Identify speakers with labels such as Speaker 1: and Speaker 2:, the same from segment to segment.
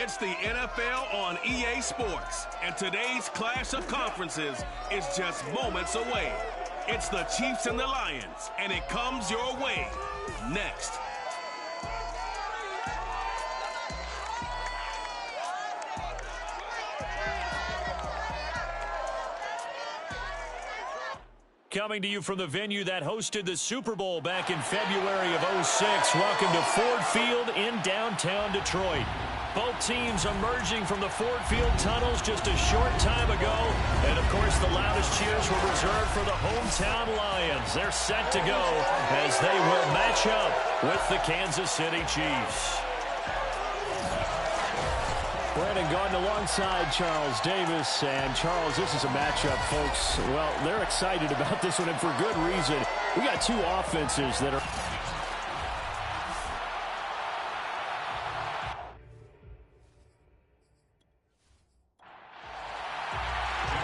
Speaker 1: It's the NFL on EA Sports, and today's clash of conferences is just moments away. It's the Chiefs and the Lions, and it comes your way next.
Speaker 2: Coming to you from the venue that hosted the Super Bowl back in February of '06. Welcome to Ford Field in downtown Detroit. Both teams emerging from the Ford Field tunnels just a short time ago. And, of course, the loudest cheers were reserved for the hometown Lions. They're set to go as they will match up with the Kansas City Chiefs.
Speaker 3: Brandon Gaudin alongside Charles Davis. And, Charles, this is a matchup, folks. Well, they're excited about this one, and for good reason. We got two offenses that are...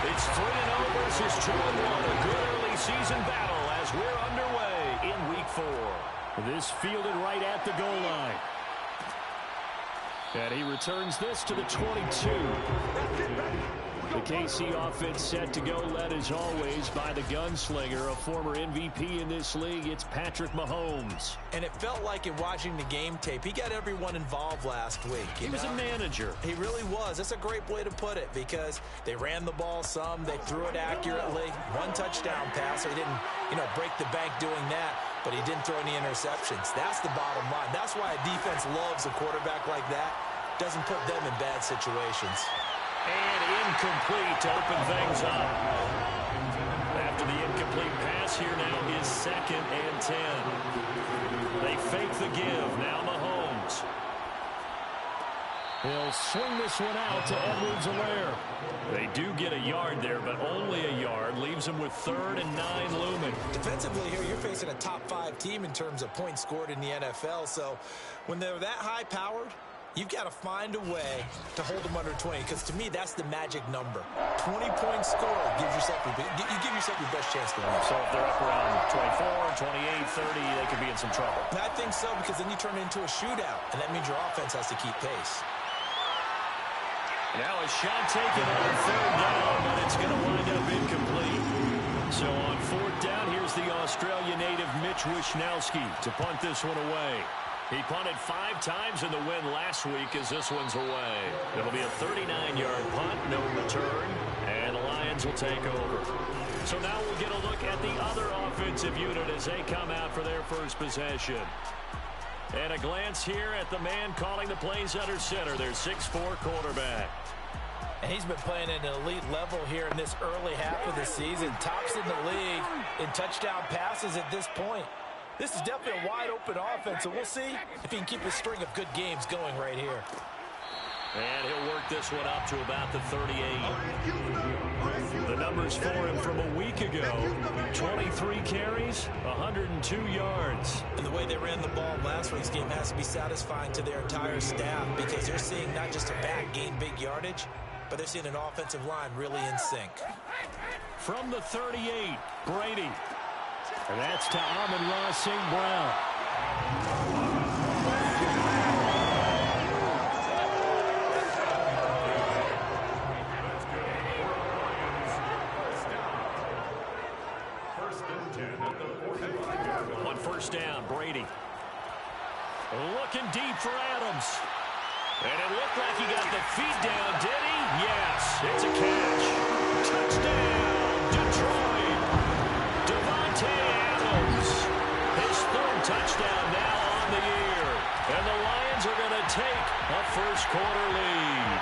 Speaker 2: It's 3-0 versus 2-1. A good early season battle as we're underway in Week 4.
Speaker 3: This fielded right at the goal line. And he returns this to the 22. The KC offense set to go, led as always by the gunslinger, a former MVP in this league. It's Patrick Mahomes.
Speaker 4: And it felt like in watching the game tape, he got everyone involved last week.
Speaker 3: He was a manager.
Speaker 4: He really was. That's a great way to put it because they ran the ball some, they threw it accurately. One touchdown pass, so he didn't, break the bank doing that, but he didn't throw any interceptions. That's the bottom line. That's why a defense loves a quarterback like that. Doesn't put them in bad situations.
Speaker 2: And incomplete to open things up. After the incomplete pass, here now is 2nd and 10. They fake the give. Now Mahomes.
Speaker 3: He'll swing this one out to Edwards-Helaire.
Speaker 2: They do get a yard there, but only a yard. Leaves them with 3rd and 9 looming.
Speaker 4: Defensively here, you're facing a top-5 team in terms of points scored in the NFL. So when they're that high-powered, you've got to find a way to hold them under 20, because to me, that's the magic number. 20 points scored gives yourself you give yourself your best chance to win.
Speaker 2: So if they're up around 24, 28, 30, they could be in some trouble.
Speaker 4: I think so, because then you turn it into a shootout, and that means your offense has to keep pace.
Speaker 2: Now a shot taken on 3rd down, but it's going to wind up incomplete. So on 4th down, here's the Australia native Mitch Wishnowsky to punt this one away. He punted 5 times in the win last week as this one's away. It'll be a 39-yard punt, no return, and the Lions will take over. So now we'll get a look at the other offensive unit as they come out for their first possession. And a glance here at the man calling the plays under center, their 6'4" quarterback.
Speaker 4: And he's been playing at an elite level here in this early half of the season. Tops in the league in touchdown passes at this point. This is definitely a wide-open offense, so we'll see if he can keep a string of good games going right here.
Speaker 2: And he'll work this one up to about the 38. The numbers for him from a week ago, 23 carries, 102 yards.
Speaker 4: And the way they ran the ball last week's game has to be satisfying to their entire staff because they're seeing not just a back gain big yardage, but they're seeing an offensive line really in sync.
Speaker 2: From the 38, Brady.
Speaker 3: And that's to Amon-Ra St. Brown.
Speaker 2: On 1st down, Brady. Looking deep for Adams. And it looked like he got the feet down, did he? Yes, it's a catch. Touchdown, Detroit. Davante Adams. His 3rd touchdown now on the year. And the Lions are going to take a first-quarter lead.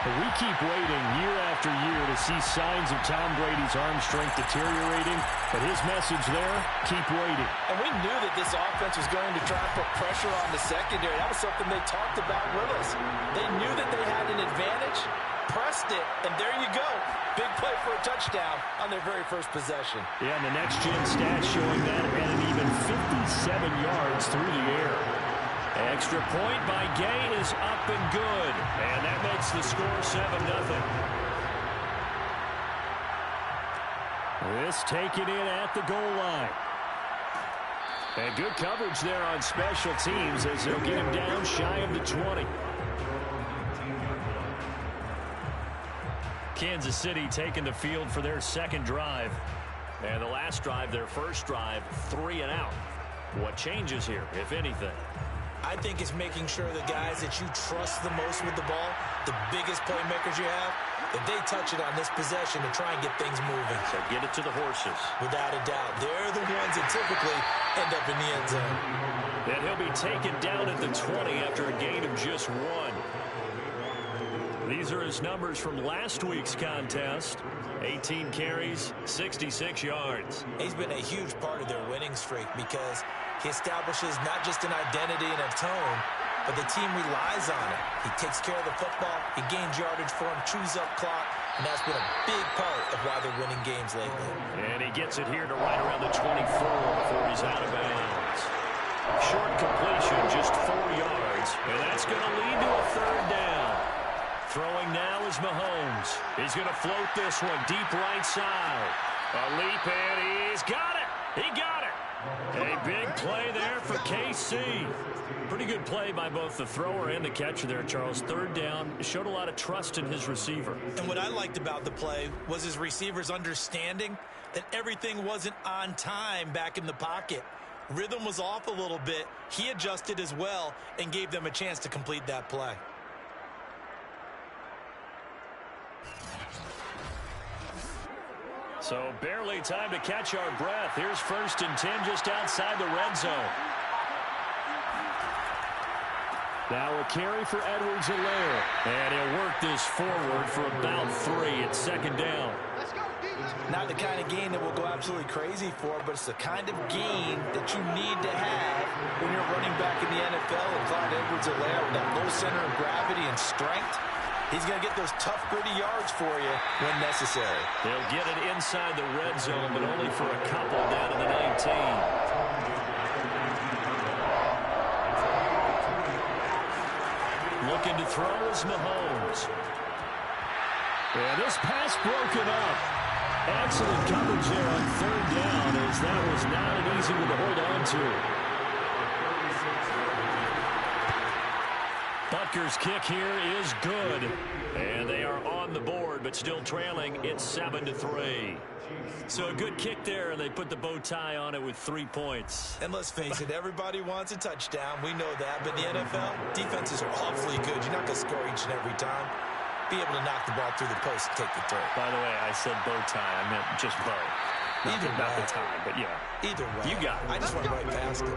Speaker 3: We keep waiting year after year to see signs of Tom Brady's arm strength deteriorating, but his message there, keep waiting.
Speaker 4: And we knew that this offense was going to try and put pressure on the secondary. That was something they talked about with us. They knew that they had an advantage, pressed it, and there you go. Big play for a touchdown on their very first possession.
Speaker 3: Yeah, and the next-gen stats showing that at an even 57 yards through the air.
Speaker 2: Extra point by Gay is up and good. And that makes the score 7-0.
Speaker 3: This taken in at the goal line. And good coverage there on special teams as they'll get him down shy of the 20. Kansas City taking the field for their second drive. And the last drive, their first drive, 3 and out. What changes here, if anything?
Speaker 4: I think it's making sure the guys that you trust the most with the ball, the biggest playmakers you have, that they touch it on this possession to try and get things moving.
Speaker 3: So get it to the horses. Without
Speaker 4: a doubt. They're the ones that typically end up in the end zone.
Speaker 3: And he'll be taken down at the 20 after a gain of just 1. These are his numbers from last week's contest. 18 carries, 66 yards.
Speaker 4: He's been a huge part of their winning streak because he establishes not just an identity and a tone, but the team relies on it. He takes care of the football, he gains yardage for him, chews up clock, and that's been a big part of why they're winning games lately.
Speaker 3: And he gets it here to right around the 24 before he's out of bounds. Short completion, just 4 yards, and that's going to lead to a third down. Throwing now is Mahomes. He's going to float this one deep right side. A leap, and he's got it. He got it. A big play there for KC. Pretty good play by both the thrower and the catcher there, Charles. Third down, showed a lot of trust in his receiver.
Speaker 4: And what I liked about the play was his receiver's understanding that everything wasn't on time back in the pocket. Rhythm was off a little bit. He adjusted as well and gave them a chance to complete that play.
Speaker 3: So barely time to catch our breath. Here's 1st and 10 just outside the red zone. Now a carry for Edwards-Helaire. And he'll work this forward for about 3 at 2nd down.
Speaker 4: Not the kind of gain that we'll go absolutely crazy for, but it's the kind of gain that you need to have when you're running back in the NFL. And Clyde Edwards-Helaire with that low center of gravity and strength, he's going to get those tough, gritty yards for you when necessary.
Speaker 3: They'll get it inside the red zone, but only for a couple down to the 19. Looking to throw is Mahomes. And this pass broken up. Excellent coverage there on 3rd down, as that was not an easy one to hold on to. Butker's kick here is good. And they are on the board, but still trailing. It's 7-3. So a good kick there, and they put the bow tie on it with 3 points.
Speaker 4: And let's face it, everybody wants a touchdown. We know that. But in the NFL, defenses are awfully good. You're not going to score each and every time. Be able to knock the ball through the post and take the throw.
Speaker 3: By the way, I said bow tie. I meant just bow.
Speaker 4: Either
Speaker 3: not the tie, but yeah.
Speaker 4: Either way.
Speaker 3: You got it.
Speaker 4: I just went right past it.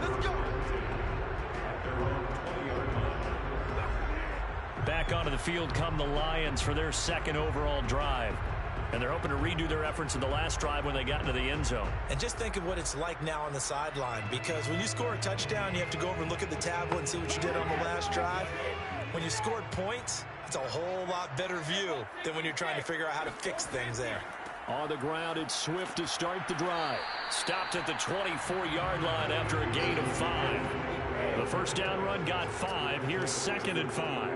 Speaker 3: Back onto the field come the Lions for their 2nd overall drive. And they're hoping to redo their efforts in the last drive when they got into the end zone.
Speaker 4: And just think of what it's like now on the sideline, because when you score a touchdown, you have to go over and look at the tablet and see what you did on the last drive. When you scored points, it's a whole lot better view than when you're trying to figure out how to fix things there.
Speaker 3: On the ground, it's Swift to start the drive. Stopped at the 24-yard line after a gain of 5. The first down run got 5. Here's 2nd and 5.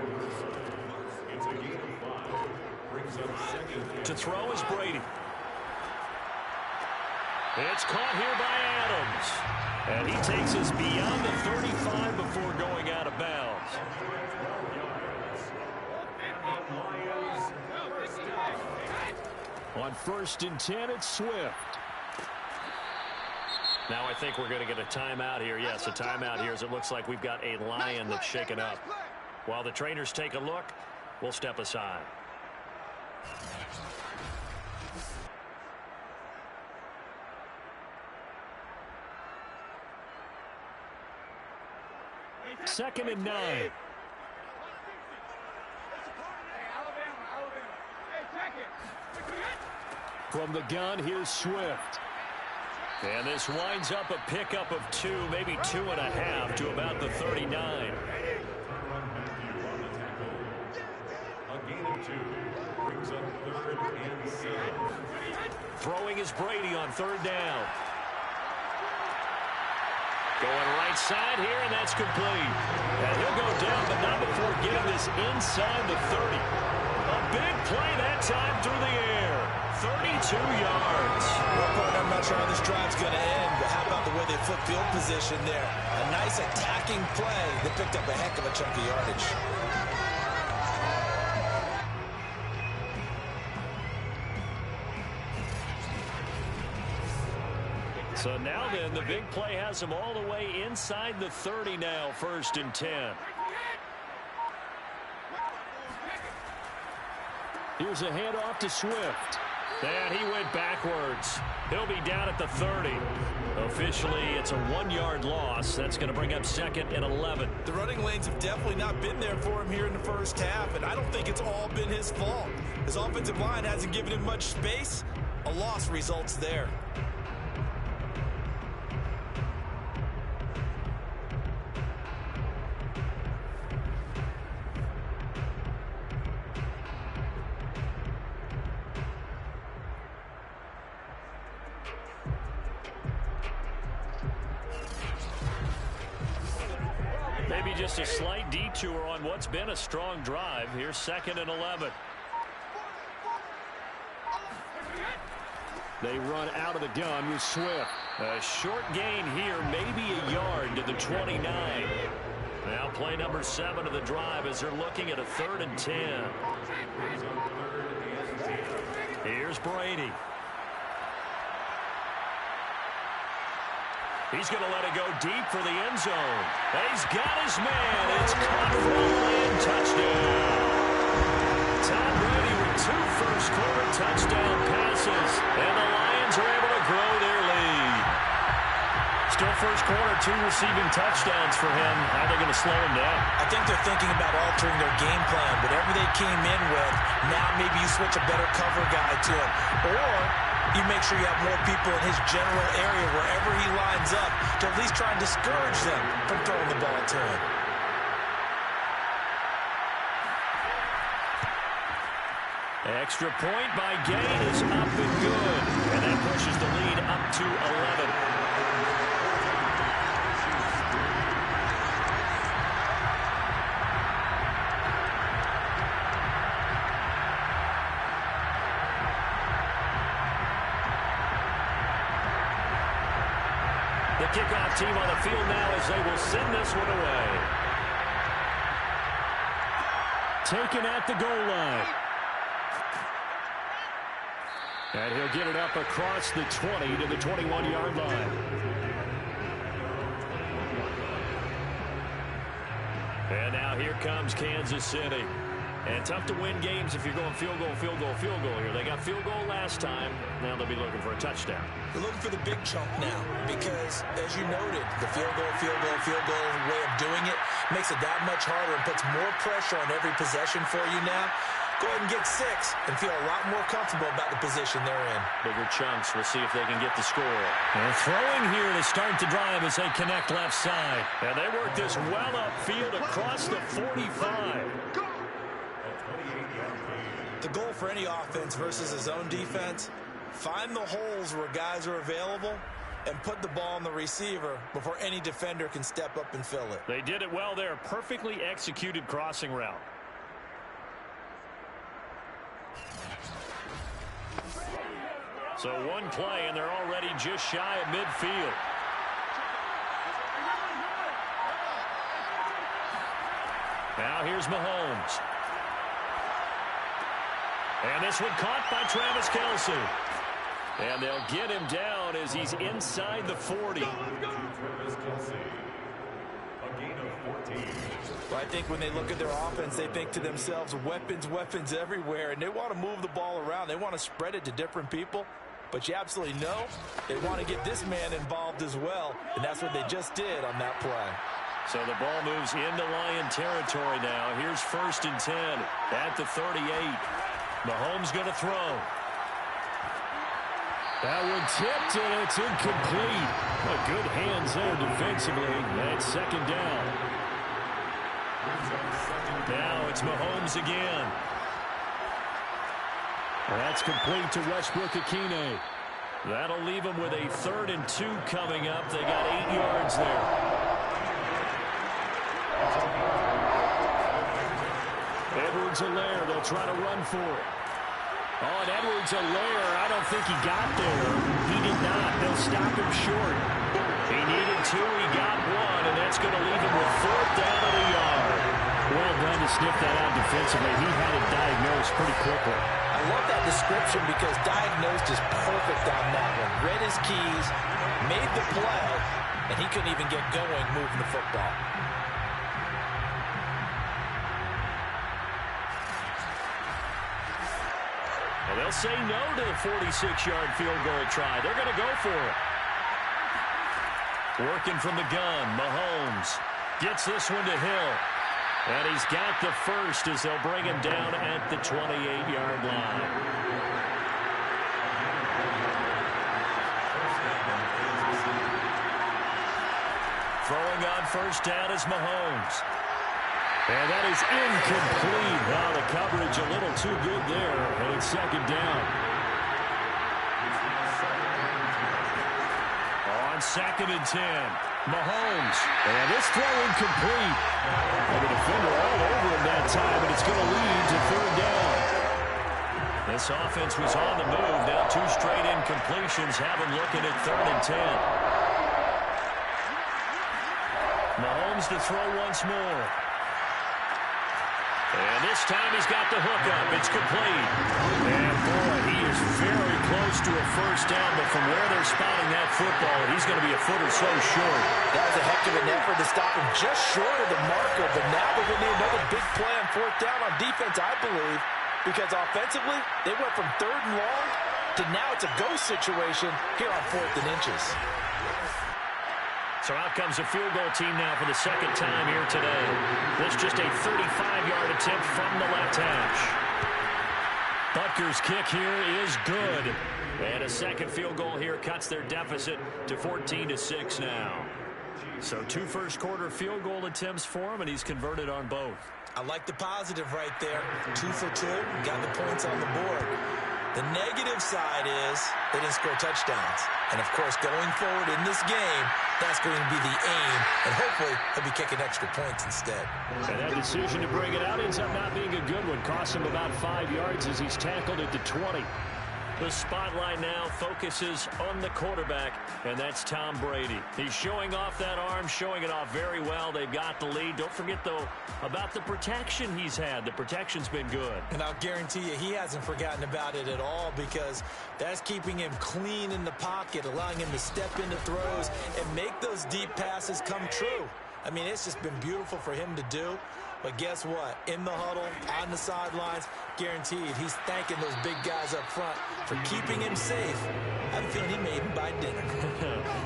Speaker 3: To throw is Brady. It's caught here by Adams. And he takes us beyond the 35 before going out of bounds. On 1st and 10, it's Swift. Now I think we're going to get a timeout here. Yes, a timeout here as it looks like we've got a Lion that's shaken up. While the trainers take a look, we'll step aside. Second and 9. From the gun, here's Swift. And this winds up a pickup of 2, maybe 2.5 to about the 39.
Speaker 5: A gain of 2 brings up 3rd and 7.
Speaker 3: Throwing is Brady on 3rd down. Going right side here, and that's complete. And he'll go down, but not before getting this inside the 30. A big play that time through the air. 32 yards.
Speaker 4: Well, partner, I'm not sure how this drive's going to end, but how about the way they flip field position there? A nice attacking play that picked up a heck of a chunk of yardage.
Speaker 2: So now then, the big play has him all the way inside the 30 now, 1st and 10. Here's a handoff to Swift. And he went backwards. He'll be down at the 30. Officially, it's a 1-yard loss. That's going to bring up 2nd and 11.
Speaker 4: The running lanes have definitely not been there for him here in the first half, and I don't think it's all been his fault. His offensive line hasn't given him much space. A loss results there.
Speaker 2: Maybe just a slight detour on what's been a strong drive. Here's 2nd and 11. They run out of the gun with Swift. A short gain here, maybe a yard to the 29. Now play number 7 of the drive as they're looking at a 3rd and 10. Here's Brady. He's going to let it go deep for the end zone. He's got his man. It's caught for a Lion touchdown. Tom Brady with 2 first-quarter touchdown passes, and the Lions are able to grow their lead. Still first quarter, 2 receiving touchdowns for him. How are they going to slow him down?
Speaker 4: I think they're thinking about altering their game plan. Whatever they came in with, now maybe you switch a better cover guy to him. Or you make sure you have more people in his general area wherever he lines up to at least try and discourage them from throwing the ball to him.
Speaker 2: Extra point by Gain is up and good. And that pushes the lead up to 11. The kickoff team on the field now as they will send this one away. Taken at the goal line. And he'll get it up across the 20 to the 21-yard line. And now here comes Kansas City. And tough to win games if you're going field goal, field goal, field goal here. They got field goal last time. Now they'll be looking for a touchdown.
Speaker 4: They're looking for the big chunk now because, as you noted, the field goal way of doing it makes it that much harder and puts more pressure on every possession for you now. Go ahead and get 6 and feel a lot more comfortable about the position they're in.
Speaker 2: Bigger chunks. We'll see if they can get the score. And throwing here to start the drive as they connect left side. And they work this well upfield across the 45.
Speaker 4: The goal for any offense versus his own defense, find the holes where guys are available and put the ball on the receiver before any defender can step up and fill it.
Speaker 2: They did it well there. Perfectly executed crossing route. So one play, and they're already just shy of midfield. Now here's Mahomes. And this one caught by Travis Kelce. And they'll get him down as he's inside the 40.
Speaker 5: Travis Kelce, a gain of 14.
Speaker 4: Well, I think when they look at their offense, they think to themselves, weapons everywhere, and they want to move the ball around. They want to spread it to different people. But you absolutely know they want to get this man involved as well, and that's what they just did on that play.
Speaker 2: So the ball moves into Lion territory now. Here's 1st and 10 at the 38. Mahomes going to throw. That one tipped, and it's incomplete. Well, good hands there defensively. That's 2nd down. Now it's Mahomes again. That's complete to Westbrook-Ikhine. That'll leave them with a 3rd and 2 coming up. They got 8 yards there. Edwards-Helaire, they'll try to run for it. Oh, and Edwards-Helaire, I don't think he got there. He did not. They'll stop him short. He needed 2, he got 1, and that's going to leave him with 4th down at a yard. Well done to sniff that out defensively. He had it diagnosed pretty quickly.
Speaker 4: I love that description because diagnosed is perfect on that one. Read his keys, made the play, and he couldn't even get going moving the football.
Speaker 2: And they'll say no to the 46-yard field goal try. They're going to go for it. Working from the gun, Mahomes gets this one to Hill. And he's got the first as they'll bring him down at the 28-yard line. Throwing on first down is Mahomes. And that is incomplete. Now the coverage a little too good there, and it's second down. On 2nd and 10, Mahomes. And this throw incomplete. And the defender all over him that time, and it's going to lead to 3rd down. This offense was on the move. Now 2 straight incompletions have him looking at 3rd and 10. Mahomes to throw once more. And this time he's got the hook up. It's complete. And boy, he is very close to a first down, but from where they're spotting that football, he's going to be a foot or so short.
Speaker 4: That was a heck of an effort to stop him just short of the marker, but now they're going to need another big play on 4th down on defense, I believe, because offensively, they went from 3rd and long to now it's a go situation here on 4th and inches.
Speaker 2: So out comes a field goal team now for the 2nd time here today. This just a 35-yard attempt from the left hash. Butker's kick here is good. And a second field goal here cuts their deficit to 14-6 now. So 2 first-quarter field goal attempts for him, and he's converted on both.
Speaker 4: I like the positive right there. 2 for 2, got the points on the board. The negative side is they didn't score touchdowns. And, of course, going forward in this game, that's going to be the aim. And hopefully he'll be kicking extra points instead.
Speaker 2: And that decision to bring it out ends up not being a good one. Costs him about 5 yards as he's tackled at the 20. The spotlight now focuses on the quarterback, and that's Tom Brady. He's showing off that arm, showing it off very well. They've got the lead. Don't forget, though, about the protection he's had. The protection's been good.
Speaker 4: And I'll guarantee you he hasn't forgotten about it at all because that's keeping him clean in the pocket, allowing him to step into throws and make those deep passes come true. I mean, it's just been beautiful for him to do. But guess what? In the huddle, on the sidelines, guaranteed he's thanking those big guys up front for keeping him safe. I have a feeling he made him buy dinner.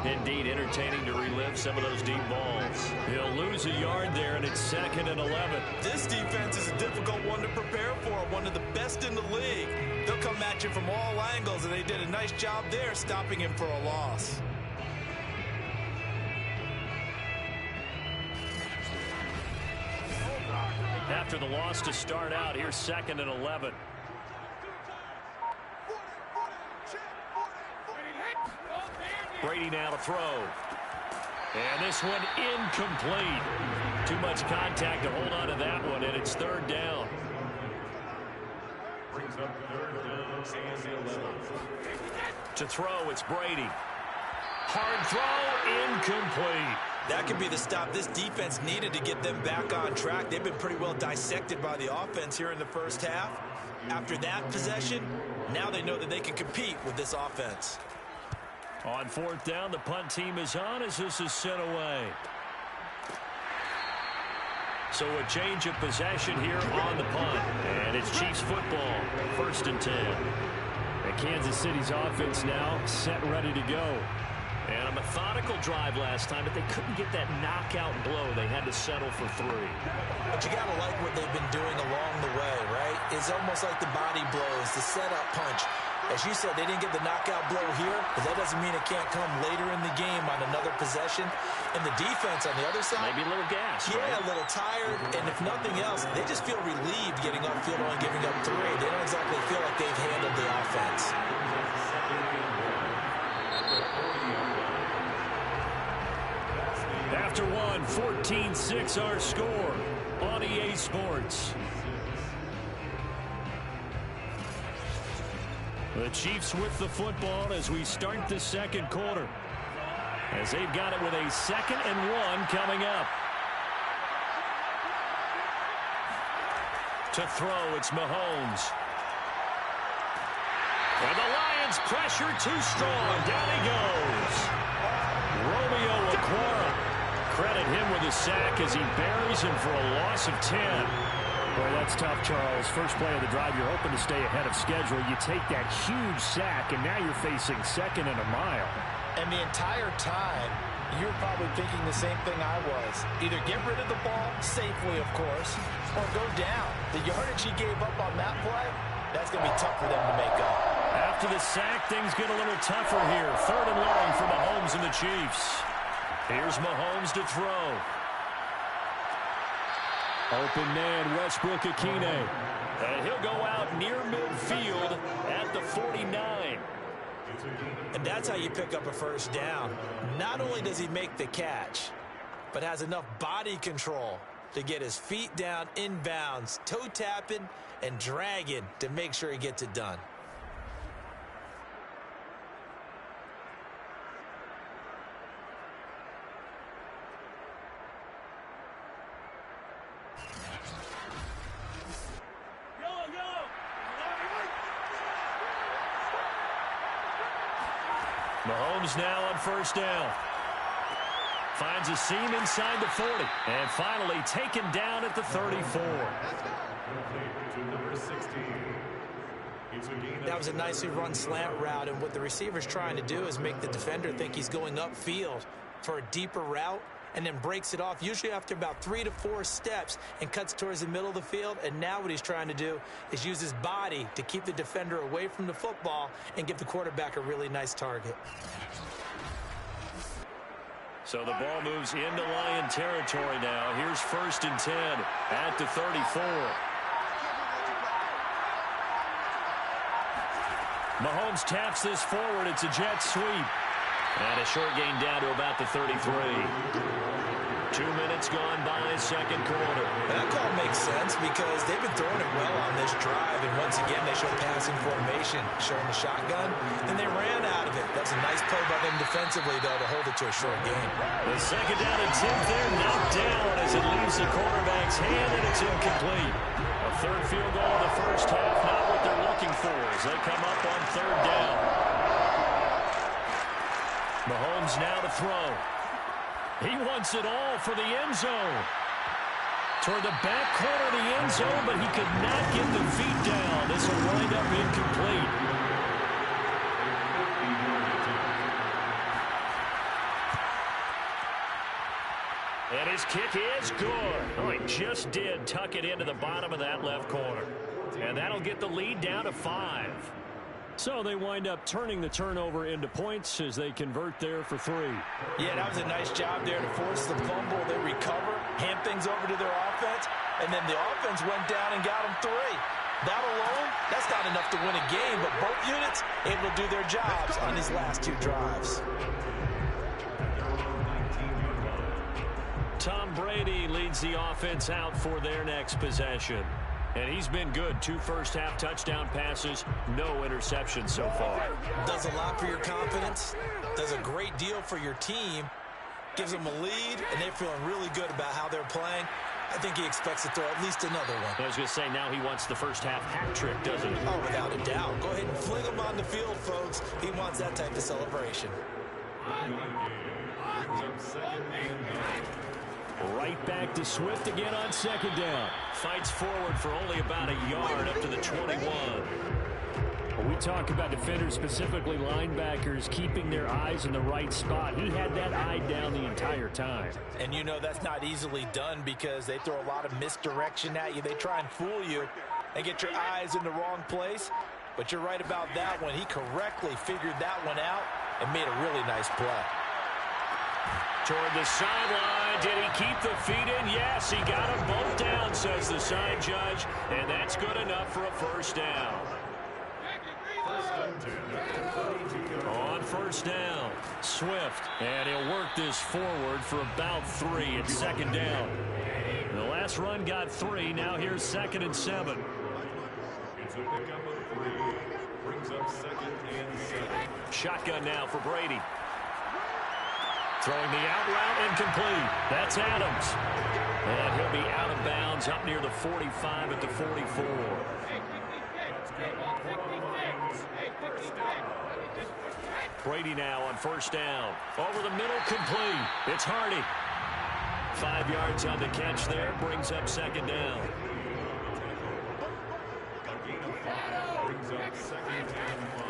Speaker 2: Indeed, entertaining to relive some of those deep balls. He'll lose a yard there, and it's 2nd and 11.
Speaker 4: This defense is a difficult one to prepare for, one of the best in the league. They'll come at you from all angles, and they did a nice job there stopping him for a loss.
Speaker 2: After the loss to start out, here's 2nd and 11. Brady now to throw. And this one incomplete. Too much contact to hold on to that one, and it's 3rd down.
Speaker 5: Brings up 3rd down and 11.
Speaker 2: To throw, it's Brady. Hard throw, incomplete.
Speaker 4: That could be the stop this defense needed to get them back on track. They've been pretty well dissected by the offense here in the first half. After that possession, now they know that they can compete with this offense.
Speaker 2: On 4th down, the punt team is on as this is sent away. So a change of possession here on the punt. And it's Chiefs football, 1st and 10. And Kansas City's offense now set ready to go. And a methodical drive last time, but they couldn't get that knockout blow. They had to settle for 3.
Speaker 4: But you got to like what they've been doing along the way, right? It's almost like the body blows, the setup punch. As you said, they didn't get the knockout blow here, but that doesn't mean it can't come later in the game on another possession. And the defense on the other side,
Speaker 2: maybe a little gas.
Speaker 4: Yeah,
Speaker 2: right?
Speaker 4: A little tired. And if nothing else, they just feel relieved getting upfield and giving up 3. They don't exactly feel like they've handled the offense.
Speaker 2: After one, 14-6 our score on EA Sports. The Chiefs with the football as we start the 2nd quarter. As they've got it with a 2nd and 1 coming up. To throw, it's Mahomes. And the Lions pressure too strong. Down he goes. Romeo Okwara. Credit him with a sack as he buries him for a loss of 10.
Speaker 3: Boy, that's tough, Charles. First play of the drive, you're hoping to stay ahead of schedule. You take that huge sack, and now you're facing second and a mile.
Speaker 4: And the entire time, you're probably thinking the same thing I was. Either get rid of the ball, safely, of course, or go down. The yardage he gave up on that play, that's going to be tough for them to make up.
Speaker 2: After the sack, things get a little tougher here. 3rd and long for Mahomes and the Chiefs. Here's Mahomes to throw. Open man, Westbrook-Ikhine. And he'll go out near midfield at the 49.
Speaker 4: And that's how you pick up a first down. Not only does he make the catch, but has enough body control to get his feet down inbounds, toe tapping and dragging to make sure he gets it done.
Speaker 2: Mahomes now on first down. Finds a seam inside the 40. And finally taken down at the 34.
Speaker 4: That was a nicely run slant route, and what the receiver's trying to do is make the defender think he's going upfield for a deeper route, and then breaks it off, usually after about 3 to 4 steps, and cuts towards the middle of the field. And now what he's trying to do is use his body to keep the defender away from the football and give the quarterback a really nice target.
Speaker 2: So the ball moves into Lion territory now. Here's 1st and 10 at the 34. Mahomes taps this forward. It's a jet sweep. And a short gain down to about the 33. 2 minutes gone by, second quarter.
Speaker 4: And that call makes sense because they've been throwing it well on this drive. And once again, they show passing formation, showing the shotgun. And they ran out of it. That's a nice play by them defensively, though, to hold it to a short game.
Speaker 2: The second down attempt there knocked down as it leaves the quarterback's hand, and it's incomplete. A third field goal in the first half, not what they're looking for as they come up on 3rd down. Mahomes now to throw. He wants it all for the end zone. Toward the back corner of the end zone, but he could not get the feet down. This will wind up incomplete. And his kick is good. Oh, he just did tuck it into the bottom of that left corner. And that'll get the lead down to 5. So they wind up turning the turnover into points as they convert there for 3.
Speaker 4: Yeah, that was a nice job there to force the fumble. They recover, hand things over to their offense, and then the offense went down and got them 3. That alone, that's not enough to win a game, but both units able to do their jobs on these last 2 drives.
Speaker 2: Tom Brady leads the offense out for their next possession. And he's been good. 2 first-half touchdown passes, no interceptions so far.
Speaker 4: Does a lot for your confidence, does a great deal for your team, gives them a lead, and they're feeling really good about how they're playing. I think he expects to throw at least another one.
Speaker 2: I was going to say, now he wants the first-half hat trick, doesn't he?
Speaker 4: Oh, without a doubt. Go ahead and fling him on the field, folks. He wants that type of celebration.
Speaker 2: Right back to Swift again on 2nd down. Fights forward for only about a yard up to the 21.
Speaker 3: When we talk about defenders, specifically linebackers, keeping their eyes in the right spot, he had that eye down the entire time.
Speaker 4: And you know that's not easily done because they throw a lot of misdirection at you. They try and fool you and get your eyes in the wrong place. But you're right about that one. He correctly figured that one out and made a really nice play.
Speaker 2: Toward the sideline, did he keep the feet in? Yes, he got them both down, says the side judge, and that's good enough for a first down. On first down, Swift, and he'll work this forward for about 3 at 2nd down. The last run got 3, now here's 2nd and 7.
Speaker 5: It's a pickup of 3. Brings up 2nd and 7.
Speaker 2: Shotgun now for Brady. Throwing the out route incomplete. That's Adams. And he'll be out of bounds up near the 45 at the 44. Brady now on first down. Over the middle, complete. It's Hardy. 5 yards on the catch there. Brings up second down.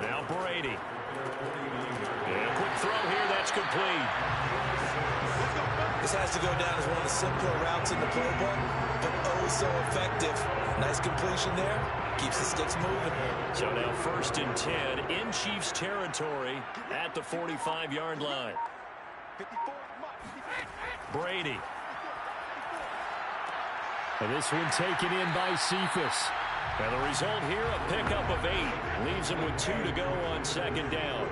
Speaker 2: Now Brady. And quick throw here. That's complete.
Speaker 4: This has to go down as one of the simpler routes in the playbook, but oh so effective. Nice completion there. Keeps the sticks moving.
Speaker 2: So now 1st and 10 in Chiefs territory at the 45-yard line. Brady. And this one taken in by Cephas. And the result here, a pickup of 8. Leaves him with 2 to go on second down.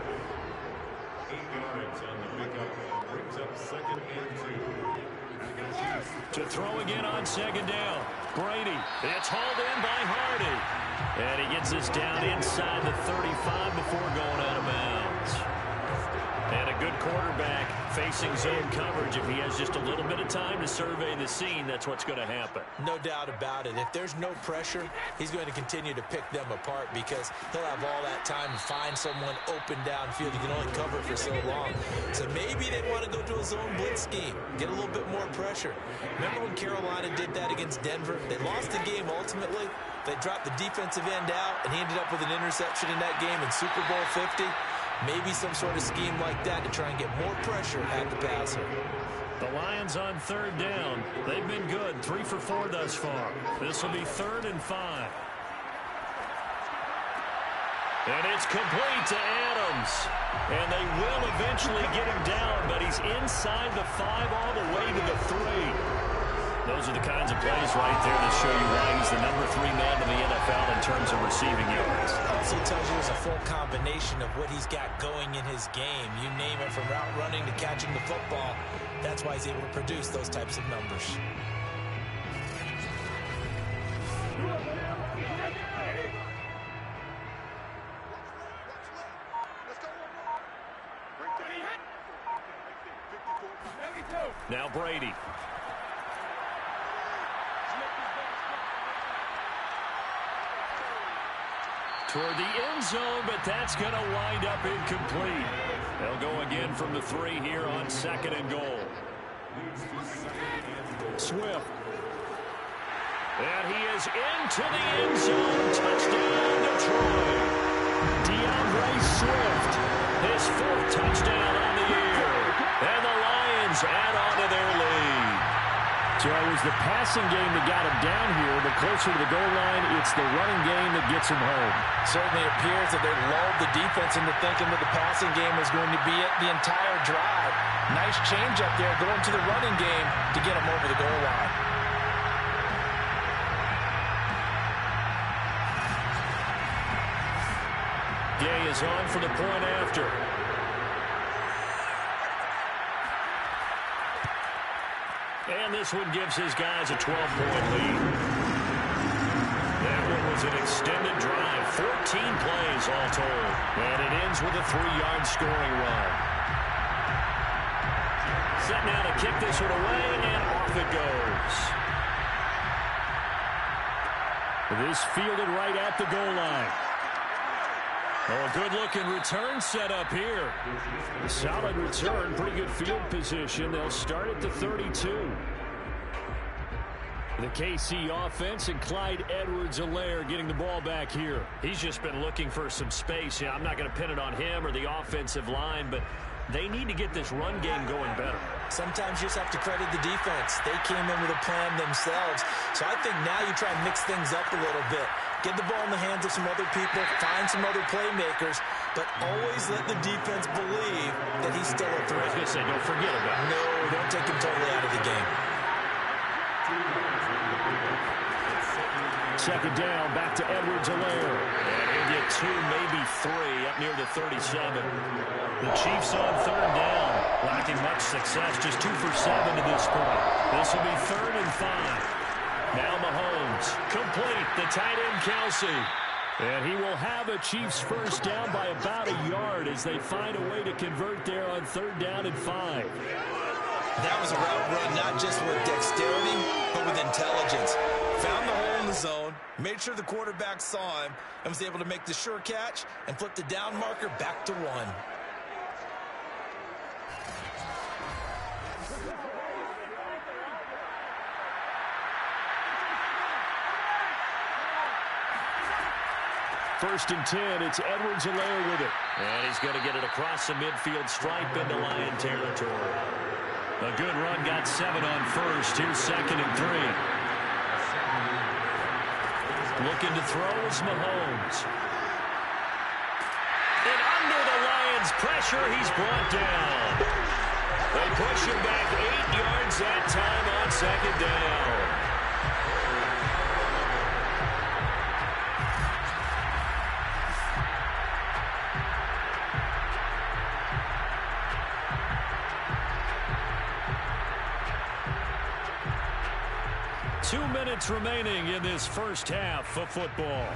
Speaker 5: 8 yards on the pickup. Brings up 2nd and 2.
Speaker 2: To throw again on second down. Brady. It's hauled in by Hardy. And he gets this down inside the 35 before going out of bounds. And a good quarterback facing zone coverage. If he has just a little bit of time to survey the scene, that's what's going to happen.
Speaker 4: No doubt about it. If there's no pressure, he's going to continue to pick them apart because he'll have all that time to find someone open downfield. He can only cover for so long. So maybe they want to go to a zone blitz scheme, get a little bit more pressure. Remember when Carolina did that against Denver? They lost the game ultimately. They dropped the defensive end out, and he ended up with an interception in that game in Super Bowl 50. Maybe some sort of scheme like that to try and get more pressure at the passer.
Speaker 2: The Lions on third down. They've been good. 3 for 4 thus far. This will be 3rd and 5. And it's complete to Adams. And they will eventually get him down, but he's inside the 5 all the way to the 3. Those are the kinds of plays right there that show you why he's the number 3 man in the NFL in terms of receiving yards.
Speaker 4: Also tells you there's a full combination of what he's got going in his game. You name it, from route running to catching the football. That's why he's able to produce those types of numbers.
Speaker 2: Now Brady. Toward the end zone, but that's going to wind up incomplete. They'll go again from the 3 here on 2nd and goal. Swift. And he is into the end zone. Touchdown, Detroit. DeAndre Swift. His 4th touchdown on the year. And the Lions add on to their lead. So it was the passing game that got him down here, but closer to the goal line, it's the running game that gets him home.
Speaker 4: Certainly appears that they lulled the defense into thinking that the passing game was going to be it the entire drive. Nice change up there going to the running game to get him over the goal line.
Speaker 2: Gay is on for the point after. And this one gives his guys a 12-point lead. That one was an extended drive, 14 plays all told. And it ends with a 3-yard scoring run. Set now to kick this one away, and off it goes. This fielded right at the goal line. Oh, a good-looking return set up here. A solid return, pretty good field position. They'll start at the 32. The KC offense and Clyde Edwards-Helaire getting the ball back here. He's just been looking for some space. Yeah, I'm not going to pin it on him or the offensive line, but they need to get this run game going better.
Speaker 4: Sometimes you just have to credit the defense. They came in with a plan themselves. So I think now you try and mix things up a little bit. Get the ball in the hands of some other people, find some other playmakers, but always let the defense believe that he's still a threat.
Speaker 2: I was going to say, don't forget about it.
Speaker 4: No, don't take him totally out of the game.
Speaker 2: Second down, back to Edwards-Helaire. And he'll get 2, maybe 3, up near the 37. The Chiefs on third down, lacking much success, just 2 for 7 to this point. This will be 3rd and 5. Now Mahomes, complete, the tight end Kelsey. And he will have a Chiefs first down by about a yard as they find a way to convert there on 3rd down and 5.
Speaker 4: That was a route run not just with dexterity, but with intelligence. Found the hole in the zone, made sure the quarterback saw him, and was able to make the sure catch and flip the down marker back to 1.
Speaker 2: First and 10, it's Edwards-Helaire with it. And he's going to get it across the midfield stripe into Lion territory. A good run, got 7 on first. Here's second and 3. Looking to throw is Mahomes. And under the Lions' pressure, he's brought down. They push him back 8 yards that time on second down. Two minutes remaining in this first half of football.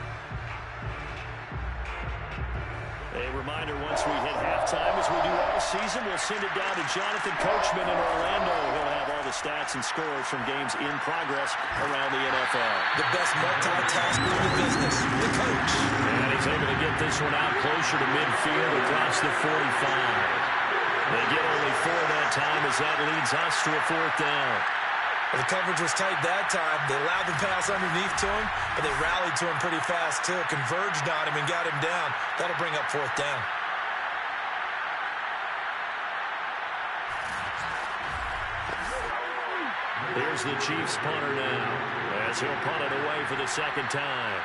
Speaker 2: A reminder, once we hit halftime, as we do all season, we'll send it down to Jonathan Coachman in Orlando. He'll have all the stats and scores from games in progress around the NFL.
Speaker 4: The best multitasker in the business, the coach.
Speaker 2: And he's able to get this one out closer to midfield across the 45. They get only 4 that time as that leads us to a 4th down.
Speaker 4: Well, the coverage was tight that time. They allowed the pass underneath to him, but they rallied to him pretty fast, too. Converged on him and got him down. That'll bring up 4th down.
Speaker 2: Here's the Chiefs punter now, as he'll punt it away for the second time.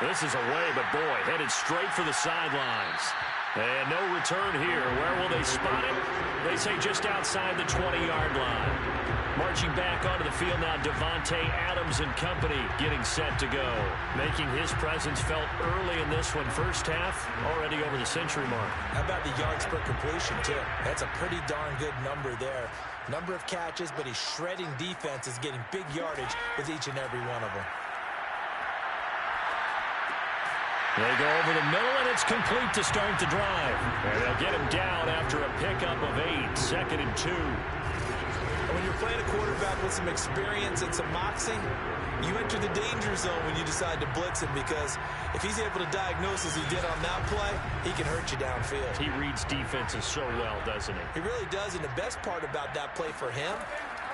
Speaker 2: This is away, but boy, headed straight for the sidelines. And no return here. Where will they spot it? They say just outside the 20-yard line. Marching back onto the field now, Davante Adams and company getting set to go. Making his presence felt early in this one. First half, already over the century mark.
Speaker 4: How about the yards per completion, too? That's a pretty darn good number there. Number of catches, but he's shredding defenses, getting big yardage with each and every one of them.
Speaker 2: They go over the middle, and it's complete to start the drive. And they'll get him down after a pickup of 8, second and 2.
Speaker 4: When you're playing a quarterback with some experience and some moxie, you enter the danger zone when you decide to blitz him, because if he's able to diagnose as he did on that play, he can hurt you downfield.
Speaker 2: He reads defenses so well, doesn't he?
Speaker 4: He really does, and the best part about that play for him,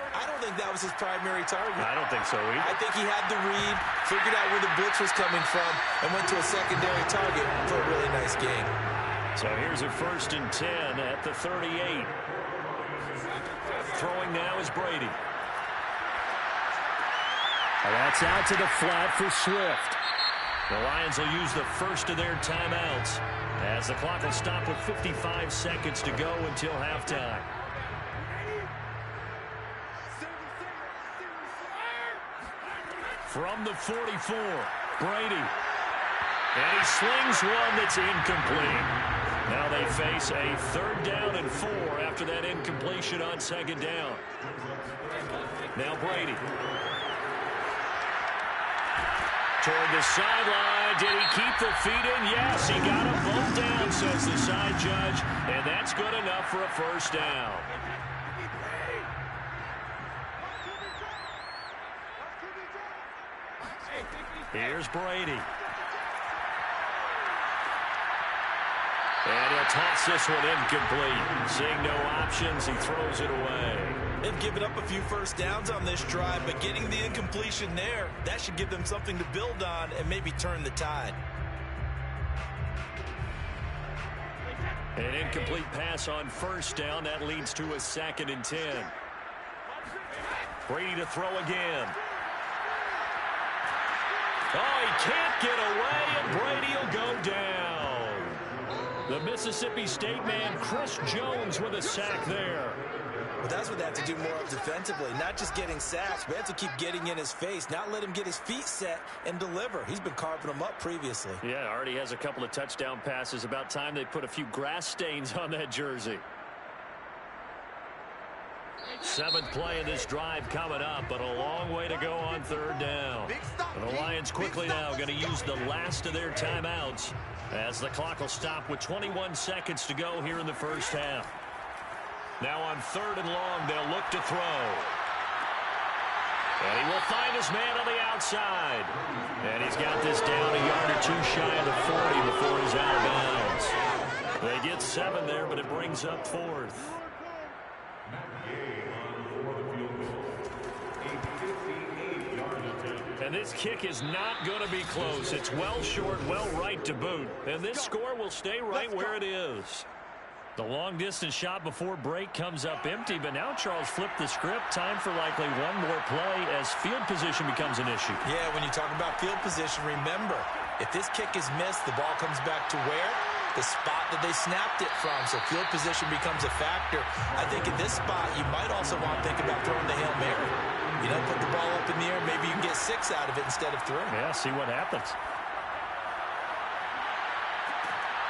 Speaker 4: I don't think that was his primary target.
Speaker 2: I don't think so either.
Speaker 4: I think he had the read, figured out where the blitz was coming from, and went to a secondary target for a really nice gain.
Speaker 2: So here's a 1st and 10 at the 38. Throwing now is Brady. And that's out to the flat for Swift. The Lions will use the first of their timeouts as the clock will stop with 55 seconds to go until halftime. From the 44, Brady. And he slings one that's incomplete. Now they face a 3rd down and 4 after that incompletion on 2nd down. Now Brady. Toward the sideline. Did he keep the feet in? Yes, he got him both down, says the side judge. And that's good enough for a 1st down. Here's Brady. And he'll toss this one incomplete. Seeing no options, he throws it away.
Speaker 4: They've given up a few 1st downs on this drive, but getting the incompletion there, that should give them something to build on and maybe turn the tide.
Speaker 2: An incomplete pass on 1st down. That leads to a 2nd and 10. Brady to throw again. Oh, he can't get away, and Brady will go down. The Mississippi State man, Chris Jones, with a sack there.
Speaker 4: But that's what they have to do more of defensively, not just getting sacks, but have to keep getting in his face, not let him get his feet set and deliver. He's been carving them up previously.
Speaker 2: Yeah, already has a couple of touchdown passes. About time they put a few grass stains on that jersey. 7th play of this drive coming up, but a long way to go on 3rd down. And the Lions quickly now going to use the last of their timeouts as the clock will stop with 21 seconds to go here in the 1st half. Now on 3rd and long, they'll look to throw. And he will find his man on the outside. And he's got this down a yard or 2 shy of the 40 before he's out of bounds. They get 7 there, but it brings up 4th. And this kick is not going to be close. It's well short, well right to boot. And this score will stay right where it is. The long-distance shot before break comes up empty, but now Charles flipped the script. Time for likely one more play as field position becomes an issue.
Speaker 4: Yeah, when you talk about field position, remember, if this kick is missed, the ball comes back to where? The spot that they snapped it from. So field position becomes a factor. I think in this spot, you might also want to think about throwing the Hail Mary. You know, put the ball up in the air. Maybe you can get 6 out of it instead of 3.
Speaker 2: Yeah, see what happens.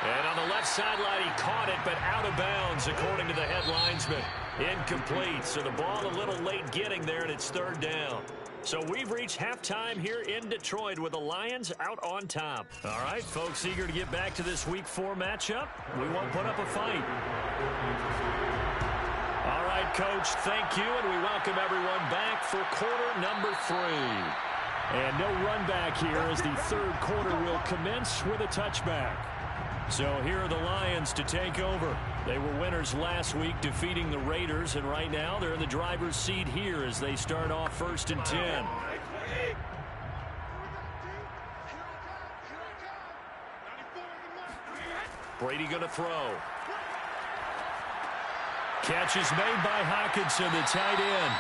Speaker 2: And on the left sideline, he caught it, but out of bounds, according to the head linesman. Incomplete, so the ball a little late getting there, and it's 3rd down. So we've reached halftime here in Detroit with the Lions out on top. All right, folks, eager to get back to this Week 4 matchup. We won't put up a fight. All right, Coach, thank you, and we welcome everyone back for quarter number 3. And no run back here as the 3rd quarter will commence with a touchback. So here are the Lions to take over. They were winners last week, defeating the Raiders, and right now they're in the driver's seat here as they start off 1st and 10. Brady going to throw. Catch is made by Hockenson, the tight end.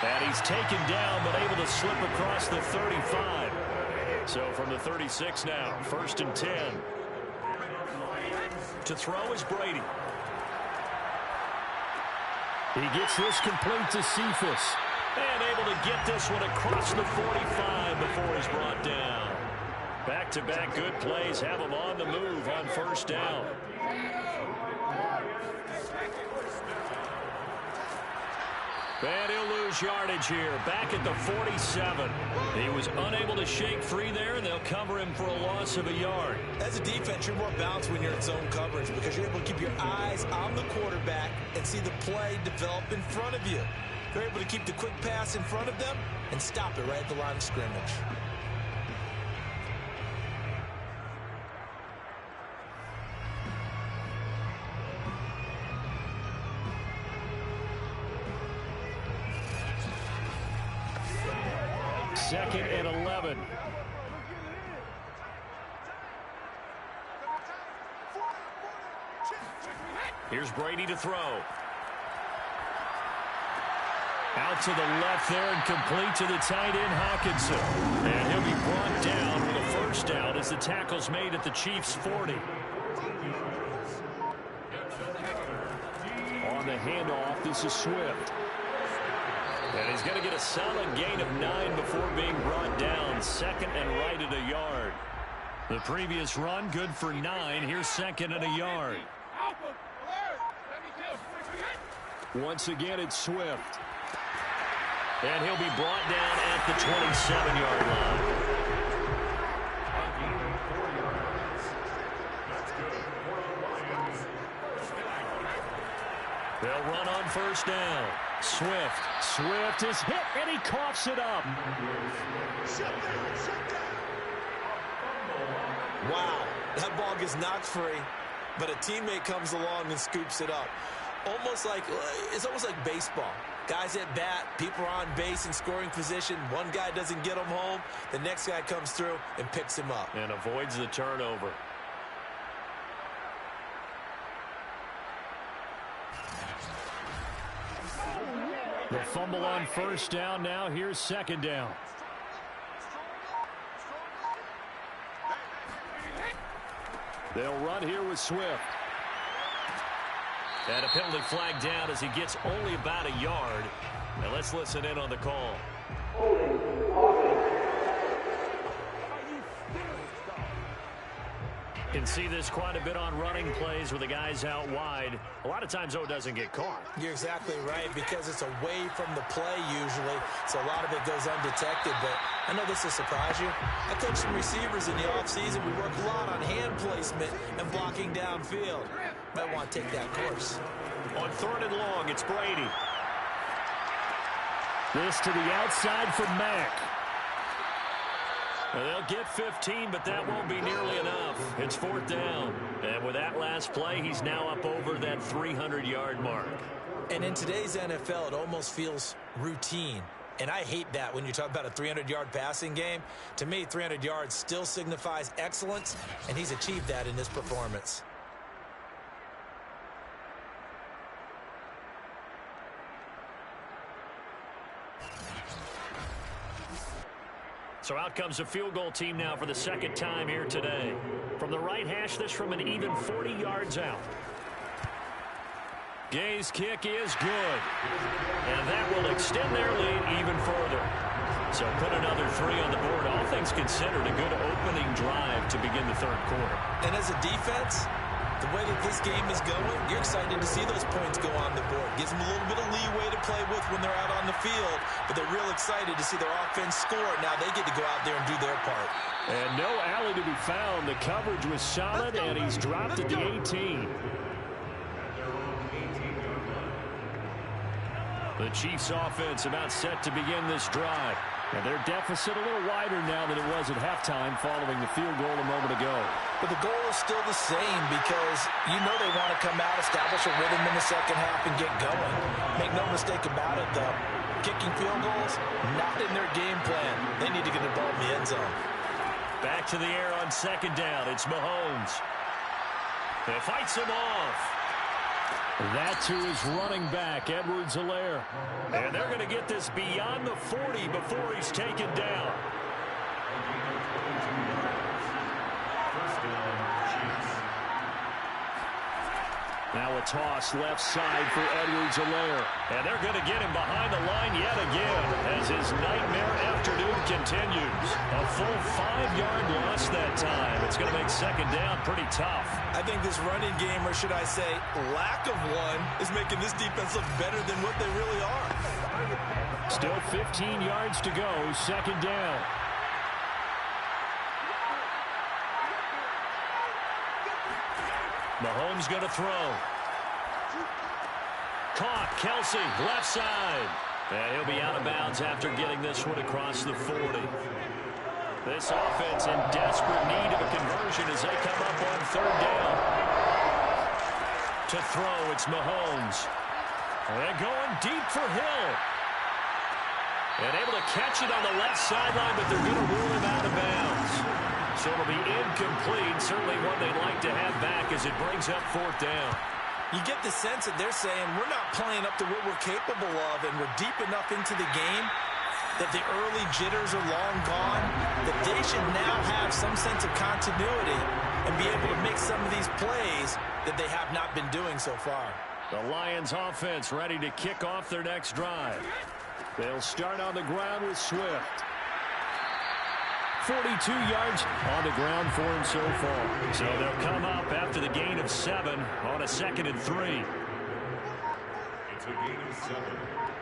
Speaker 2: And he's taken down, but able to slip across the 35. So from the 36 now, 1st and 10. To throw is Brady. He gets this complete to Cephas. And able to get this one across the 45 before he's brought down. Back-to-back good plays have him on the move on 1st down. And he'll lose yardage here. Back at the 47. He was unable to shake free there, and they'll cover him for a loss of a yard.
Speaker 4: As a defense, you're more balanced when you're in zone coverage because you're able to keep your eyes on the quarterback and see the play develop in front of you. You're able to keep the quick pass in front of them and stop it right at the line of scrimmage.
Speaker 2: Second and 11. Here's Brady to throw. Out to the left there and complete to the tight end, Hockenson. And he'll be brought down with a 1st down as the tackle's made at the Chiefs' 40. On the handoff, this is Swift. And he's going to get a solid gain of 9 before being brought down. 2nd and right at a yard. The previous run, good for 9. Here's 2nd and a yard. Once again, it's Swift. And he'll be brought down at the 27-yard line. They'll run on 1st down. Swift is hit, and he coughs it up.
Speaker 4: Wow, that ball gets knocked free, but a teammate comes along and scoops it up. It's almost like baseball. Guys at bat, people are on base in scoring position. One guy doesn't get him home. The next guy comes through and picks him up.
Speaker 2: And avoids the turnover. The fumble on 1st down now. Here's 2nd down. They'll run here with Swift. And a penalty flag down as he gets only about a yard. Now let's listen in on the call. Can see this quite a bit on running plays with the guys out wide. A lot of times, though, it doesn't get caught.
Speaker 4: You're exactly right because it's away from the play usually, so a lot of it goes undetected. But I know this will surprise you. I coach some receivers in the offseason. We work a lot on hand placement and blocking downfield. Might want to take that course.
Speaker 2: On 3rd and long, it's Brady. This to the outside for Mack. Well, they'll get 15, but that won't be nearly enough. It's 4th down. And with that last play, he's now up over that 300-yard mark.
Speaker 4: And in today's NFL, it almost feels routine. And I hate that when you talk about a 300-yard passing game. To me, 300 yards still signifies excellence, and he's achieved that in this performance.
Speaker 2: So out comes a field goal team now for the second time here today. From the right hash, this from an even 40 yards out. Gay's kick is good. And that will extend their lead even further. So put another 3 on the board. All things considered, a good opening drive to begin the third quarter.
Speaker 4: And as a defense, the way that this game is going, you're excited to see those points go on the board. Gives them a little bit of leeway to play with when they're out on the field, but they're real excited to see their offense score. Now they get to go out there and do their part.
Speaker 2: And no alley to be found. The coverage was solid, and he's dropped at the 18. The Chiefs offense about set to begin this drive. And their deficit a little wider now than it was at halftime following the field goal a moment ago.
Speaker 4: But the goal is still the same because you know they want to come out, establish a rhythm in the second half, and get going. Make no mistake about it, though. Kicking field goals, not in their game plan. They need to get the ball in the end zone.
Speaker 2: Back to the air on second down. It's Mahomes. He fights him off. That to his running back, Edwards-Helaire. And they're going to get this beyond the 40 before he's taken down. Now a toss left side for Edwards-Helaire. And they're going to get him behind the line yet again as his nightmare afternoon continues. A full 5-yard loss that time. It's going to make second down pretty tough.
Speaker 4: I think this running game, or should I say lack of one, is making this defense look better than what they really are.
Speaker 2: Still 15 yards to go, second down. Mahomes going to throw. Caught, Kelsey, left side. And he'll be out of bounds after getting this one across the 40. This offense in desperate need of a conversion as they come up on third down. To throw, it's Mahomes. And going deep for Hill. And able to catch it on the left sideline, but they're going to rule him out of bounds. So it'll be incomplete, certainly one they'd like to have back as it brings up fourth down.
Speaker 4: You get the sense that they're saying we're not playing up to what we're capable of, and we're deep enough into the game that the early jitters are long gone, that they should now have some sense of continuity and be able to make some of these plays that they have not been doing so far.
Speaker 2: The Lions offense ready to kick off their next drive. They'll start on the ground with Swift. 42 yards on the ground for him so far. So they'll come up after the gain of 7 on a 2nd and 3.
Speaker 5: It's a gain of 7.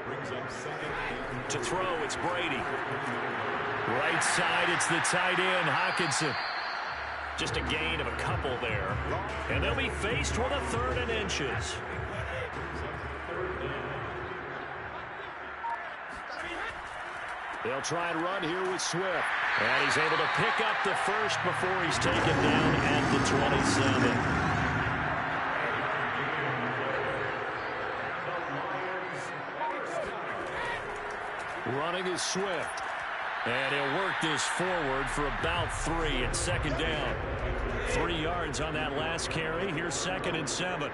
Speaker 5: Brings up second.
Speaker 2: To throw, it's Brady. Right side, it's the tight end, Hockenson. Just a gain of a couple there. And they'll be faced with a 3rd and inches. They'll try and run here with Swift. And he's able to pick up the first before he's taken down at the 27. Running is Swift. And he'll work this forward for about 3 at second down. 3 yards on that last carry. Here's 2nd and 7.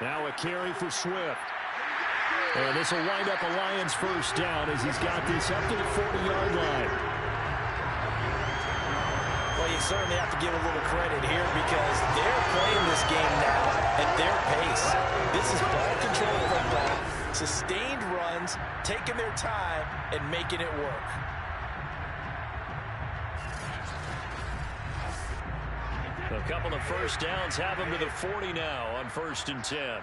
Speaker 2: Now a carry for Swift. And this will wind up a Lions first down as he's got this up to the 40-yard line.
Speaker 4: Well, you certainly have to give a little credit here because they're playing this game now at their pace. This is ball control football, sustained runs, taking their time, and making it work.
Speaker 2: A couple of first downs have them to the 40 now on 1st and 10.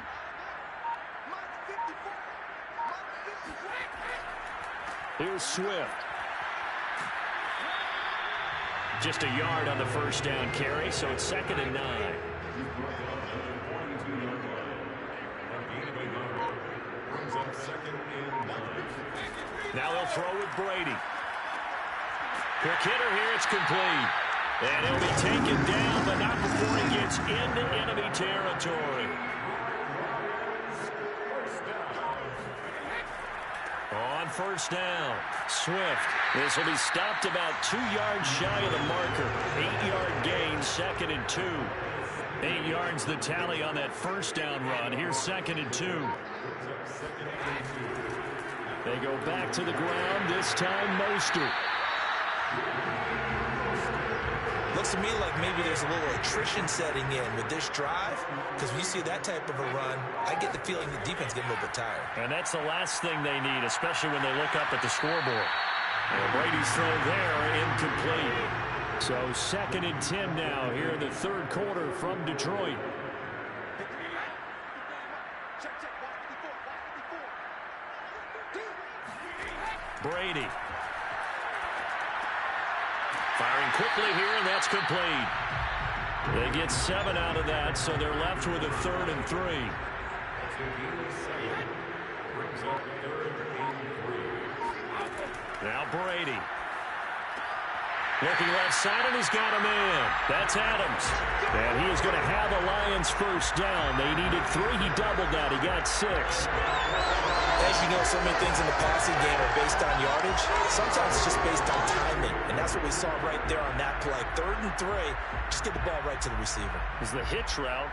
Speaker 2: Here's Swift. Just a yard on the first down carry, so it's 2nd and 9. Now they'll throw with Brady. Quick hitter here, it's complete. And he'll be taken down, but not before he gets into enemy territory. on first down. Swift. This will be stopped about 2 yards shy of the marker. 8-yard gain, 2nd and 2. 8 yards the tally on that first down run. Here's 2nd and 2. They go back to the ground, this time Mostert.
Speaker 4: Looks to me like maybe there's a little attrition setting in with this drive, because when you see that type of a run, I get the feeling the defense getting a little bit tired.
Speaker 2: And that's the last thing they need, especially when they look up at the scoreboard. And Brady's throw there, incomplete. So 2nd and 10 now here in the third quarter from Detroit. Brady. Firing quickly here, and that's complete. They get 7 out of that, so they're left with a 3rd and 3. Now Brady. Looking left side, and he's got a man. That's Adams. And he is going to have the Lions first down. They needed 3. He doubled that. He got 6.
Speaker 4: As you know, so many things in the passing game are based on yardage. Sometimes it's just based on timing. And that's what we saw right there on that play. 3rd and 3. Just get the ball right to the receiver.
Speaker 2: Is the hitch route.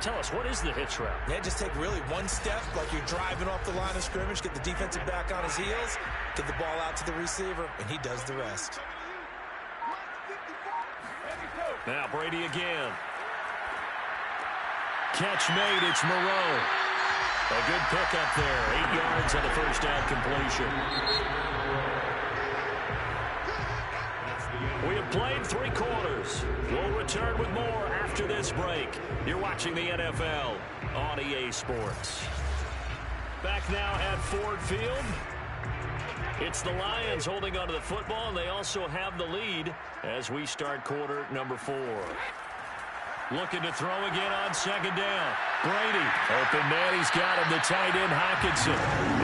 Speaker 2: Tell us, what is the hitch route?
Speaker 4: Yeah, just take really one step like you're driving off the line of scrimmage, get the defensive back on his heels, get the ball out to the receiver, and he does the rest.
Speaker 2: Now Brady again. Catch made. It's Moreau. A good pickup there. 8 yards on the first down completion. We have played 3 quarters. We'll return with more after this break. You're watching the NFL on EA Sports. Back now at Ford Field. It's the Lions holding onto the football, and they also have the lead as we start quarter number 4. Looking to throw again on 2nd down. Brady. Open man. He's got him. The tight end, Hockenson.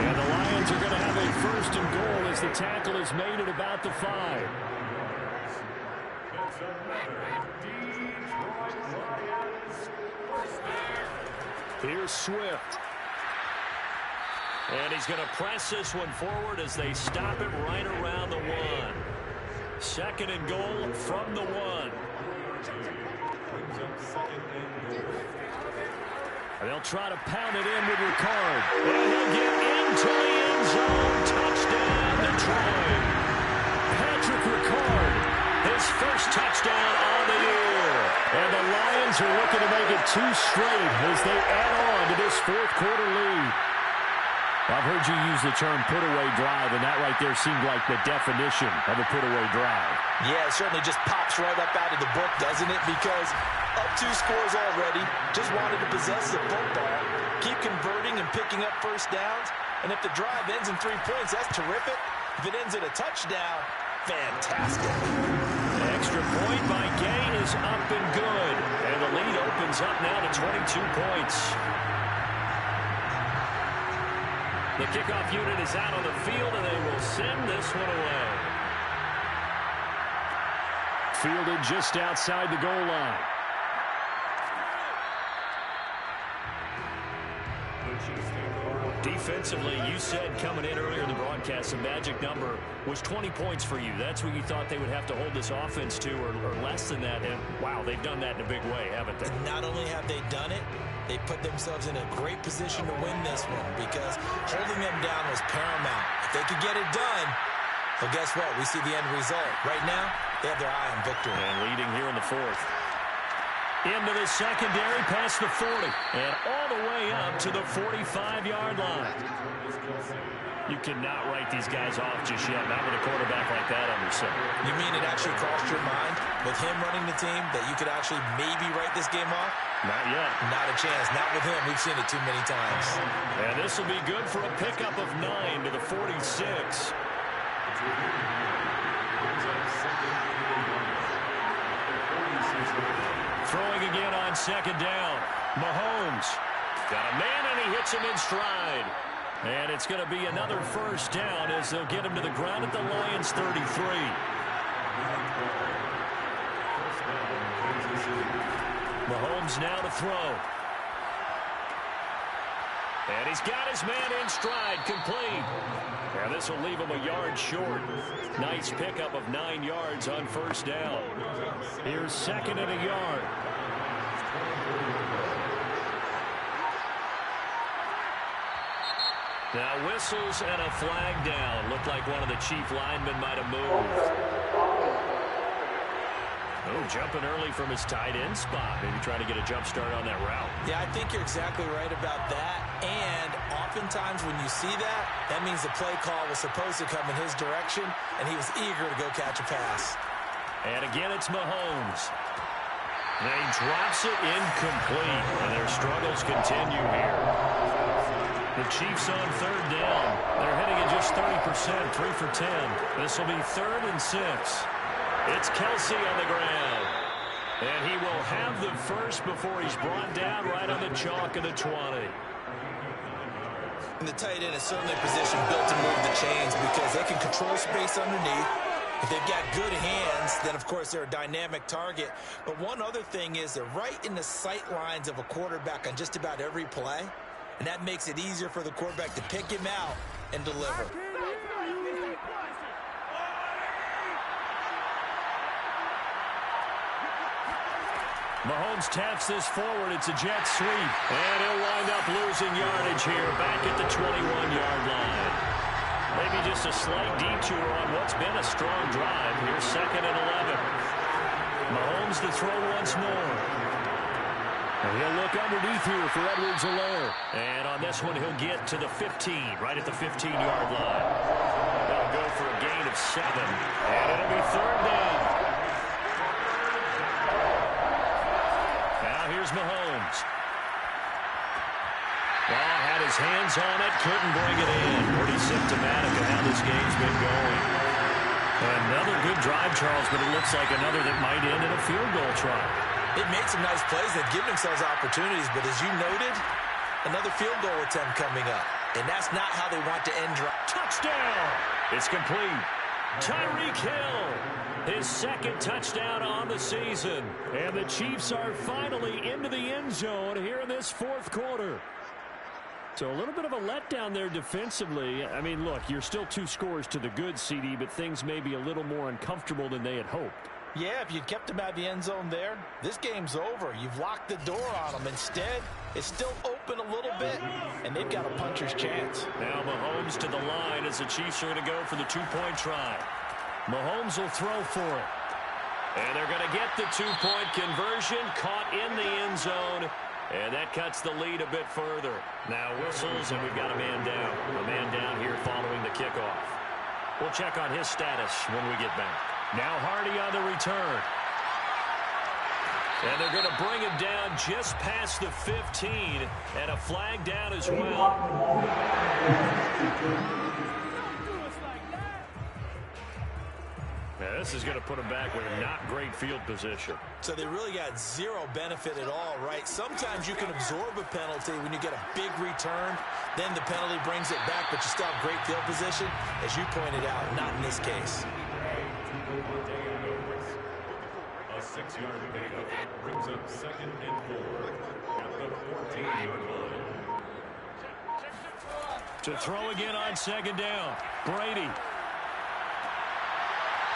Speaker 2: And the Lions are going to have a 1st and goal as the tackle is made at about the 5. Here's Swift. And he's going to press this one forward as they stop it right around the 1. 2nd and goal from the 1. And they'll try to pound it in with Ricard. And he'll get into the end zone. Touchdown, Detroit. Patrick Ricard, his first touchdown on the year. And the Lions are looking to make it 2 straight as they add on to this 4th quarter lead. I've heard you use the term put-away drive, and that right there seemed like the definition of a put-away drive.
Speaker 4: Yeah, it certainly just pops right up out of the book, doesn't it? Because up 2 scores already, just wanted to possess the football, keep converting and picking up first downs, and if the drive ends in 3 points, that's terrific. If it ends in a touchdown, fantastic.
Speaker 2: An extra point by Gay is up and good, and the lead opens up now to 22 points. The kickoff unit is out on the field, and they will send this one away. Fielded just outside the goal line. Defensively, you said coming in earlier in the broadcast, the magic number was 20 points for you. That's what you thought they would have to hold this offense to, or less than that. And, wow, they've done that in a big way, haven't they?
Speaker 4: Not only have they done it, they put themselves in a great position to win this one because holding them down was paramount. If they could get it done, well, guess what? We see the end result. Right now, they have their eye on victory.
Speaker 2: And leading here in the 4th. Into the secondary, past the 40, and all the way up to the 45-yard line. You cannot write these guys off just yet, not with a quarterback like that under center.
Speaker 4: You mean it actually crossed your mind with him running the team that you could actually maybe write this game off?
Speaker 2: Not yet.
Speaker 4: Not a chance. Not with him. We've seen it too many times.
Speaker 2: And this will be good for a pickup of 9 to the 46. Throwing again on 2nd down. Mahomes got a man, and he hits him in stride. And it's going to be another first down as they'll get him to the ground at the Lions' 33. Mahomes now to throw. And he's got his man in stride, complete. And this will leave him a yard short. Nice pickup of 9 yards on first down. Here's 2nd and a yard. Now whistles and a flag down. Looked like one of the Chief linemen might have moved. Oh, jumping early from his tight end spot. Maybe trying to get a jump start on that route.
Speaker 4: Yeah, I think you're exactly right about that. And oftentimes when you see that, that means the play call was supposed to come in his direction, and he was eager to go catch a pass.
Speaker 2: And again, it's Mahomes. And he drops it incomplete. And their struggles continue here. The Chiefs on 3rd down. They're hitting at just 30%, 3 for 10. This will be 3rd and 6. It's Kelsey on the ground. And he will have the first before he's brought down right on the chalk of the 20.
Speaker 4: And the tight end is certainly a position built to move the chains because they can control space underneath. If they've got good hands, then, of course, they're a dynamic target. But one other thing is they're right in the sight lines of a quarterback on just about every play. And that makes it easier for the quarterback to pick him out and deliver.
Speaker 2: Mahomes taps this forward. It's a jet sweep. And he'll wind up losing yardage here back at the 21-yard line. Maybe just a slight detour on what's been a strong drive. Here's 2nd and 11. Mahomes to throw once more. And he'll look underneath here for Edwards-Helaire. And on this one, he'll get to the 15, right at the 15-yard line. That'll go for a gain of 7. And it'll be 3rd down. Now here's Mahomes. Well, had his hands on it, couldn't bring it in. Pretty symptomatic of how this game's been going. Another good drive, Charles, but it looks like another that might end in a field goal try.
Speaker 4: They've made some nice plays. They've given themselves opportunities, but as you noted, another field goal attempt coming up. And that's not how they want to end drive.
Speaker 2: Touchdown! It's complete. Tyreek Hill, his 2nd touchdown on the season. And the Chiefs are finally into the end zone here in this 4th quarter. So a little bit of a letdown there defensively. I mean, look, you're still 2 scores to the good, CD, but things may be a little more uncomfortable than they had hoped.
Speaker 4: Yeah, if you'd kept them out of the end zone there, this game's over. You've locked the door on them. Instead, it's still open a little bit, and they've got a puncher's chance.
Speaker 2: Now Mahomes to the line as the Chiefs are going to go for the 2-point try. Mahomes will throw for it. And they're going to get the 2-point conversion, caught in the end zone, and that cuts the lead a bit further. Now whistles, and we've got a man down. A man down here following the kickoff. We'll check on his status when we get back. Now Hardy on the return. And they're going to bring him down just past the 15, and a flag down as well. Now this is going to put him back with not great field position.
Speaker 4: So they really got zero benefit at all, right? Sometimes you can absorb a penalty when you get a big return. Then the penalty brings it back, but you still have great field position. As you pointed out, not in this case.
Speaker 5: A 6-yard pickup brings up 2nd and 4 at the 14-yard line.
Speaker 2: To throw again on 2nd down. Brady.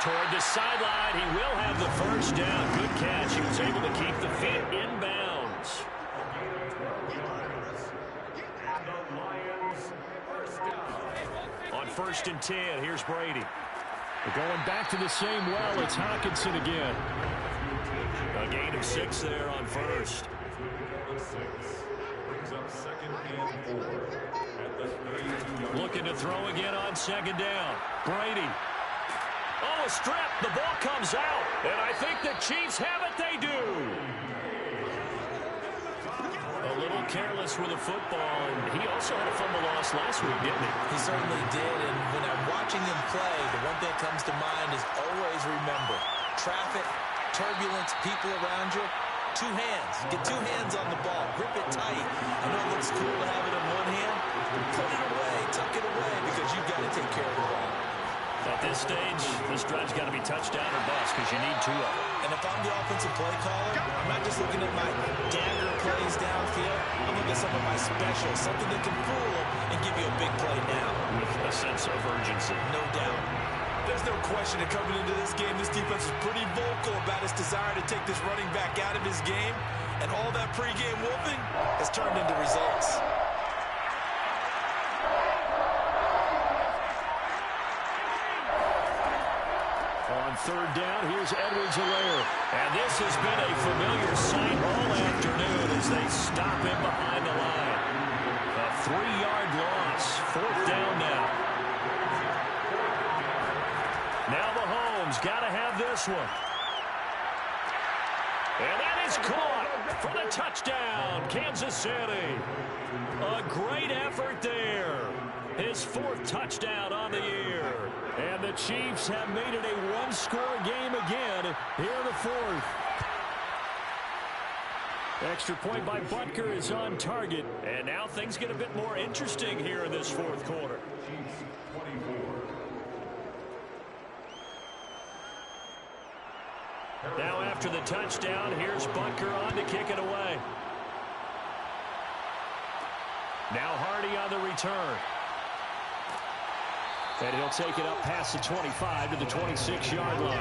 Speaker 2: Toward the sideline, he will have the first down. Good catch. He was able to keep the feet in bounds. On 1st and 10, here's Brady. We're going back to the same well. It's Hockenson again. A gain of 6 there on 1st.
Speaker 5: Brings up 2nd and 4 at the 32-yard line.
Speaker 2: Looking to throw again on 2nd down. Brady. Oh, a strip. The ball comes out. And I think the Chiefs have it. They do. A little careless with the football. And he also had a fumble loss last week, didn't he?
Speaker 4: He certainly did. And when I'm watching him play, the one thing that comes to mind is always remember, traffic, turbulence, people around you, 2 hands. Get 2 hands on the ball. Grip it tight. I know it looks cool to have it in one hand. Put it away. Tuck it away because you've got to take care of the ball.
Speaker 2: At this stage, this drive's got to be touchdown or bust because you need 2 of them.
Speaker 4: And if I'm the offensive play caller, I'm not just looking at my dagger plays plays downfield, I'm looking at some of my specials, something that can fool them and give you a big play now.
Speaker 2: With a sense of urgency.
Speaker 4: No doubt. There's no question that coming into this game, this defense is pretty vocal about its desire to take this running back out of his game, and all that pregame wolfing has turned into results.
Speaker 2: On third down, here's Edwards-Helaire. And this has been a familiar sight all afternoon as they stop him behind the line. A 3-yard loss. Fourth down now. Now Mahomes got to have this one. And that is caught for the touchdown, Kansas City. A great effort there. His 4th touchdown on the year. And the Chiefs have made it a one-score game again here in the 4th. Extra point by Butker is on target. And now things get a bit more interesting here in this 4th quarter. Now after the touchdown, here's Butker on to kick it away. Now Hardy on the return. And he'll take it up past the 25 to the 26-yard line.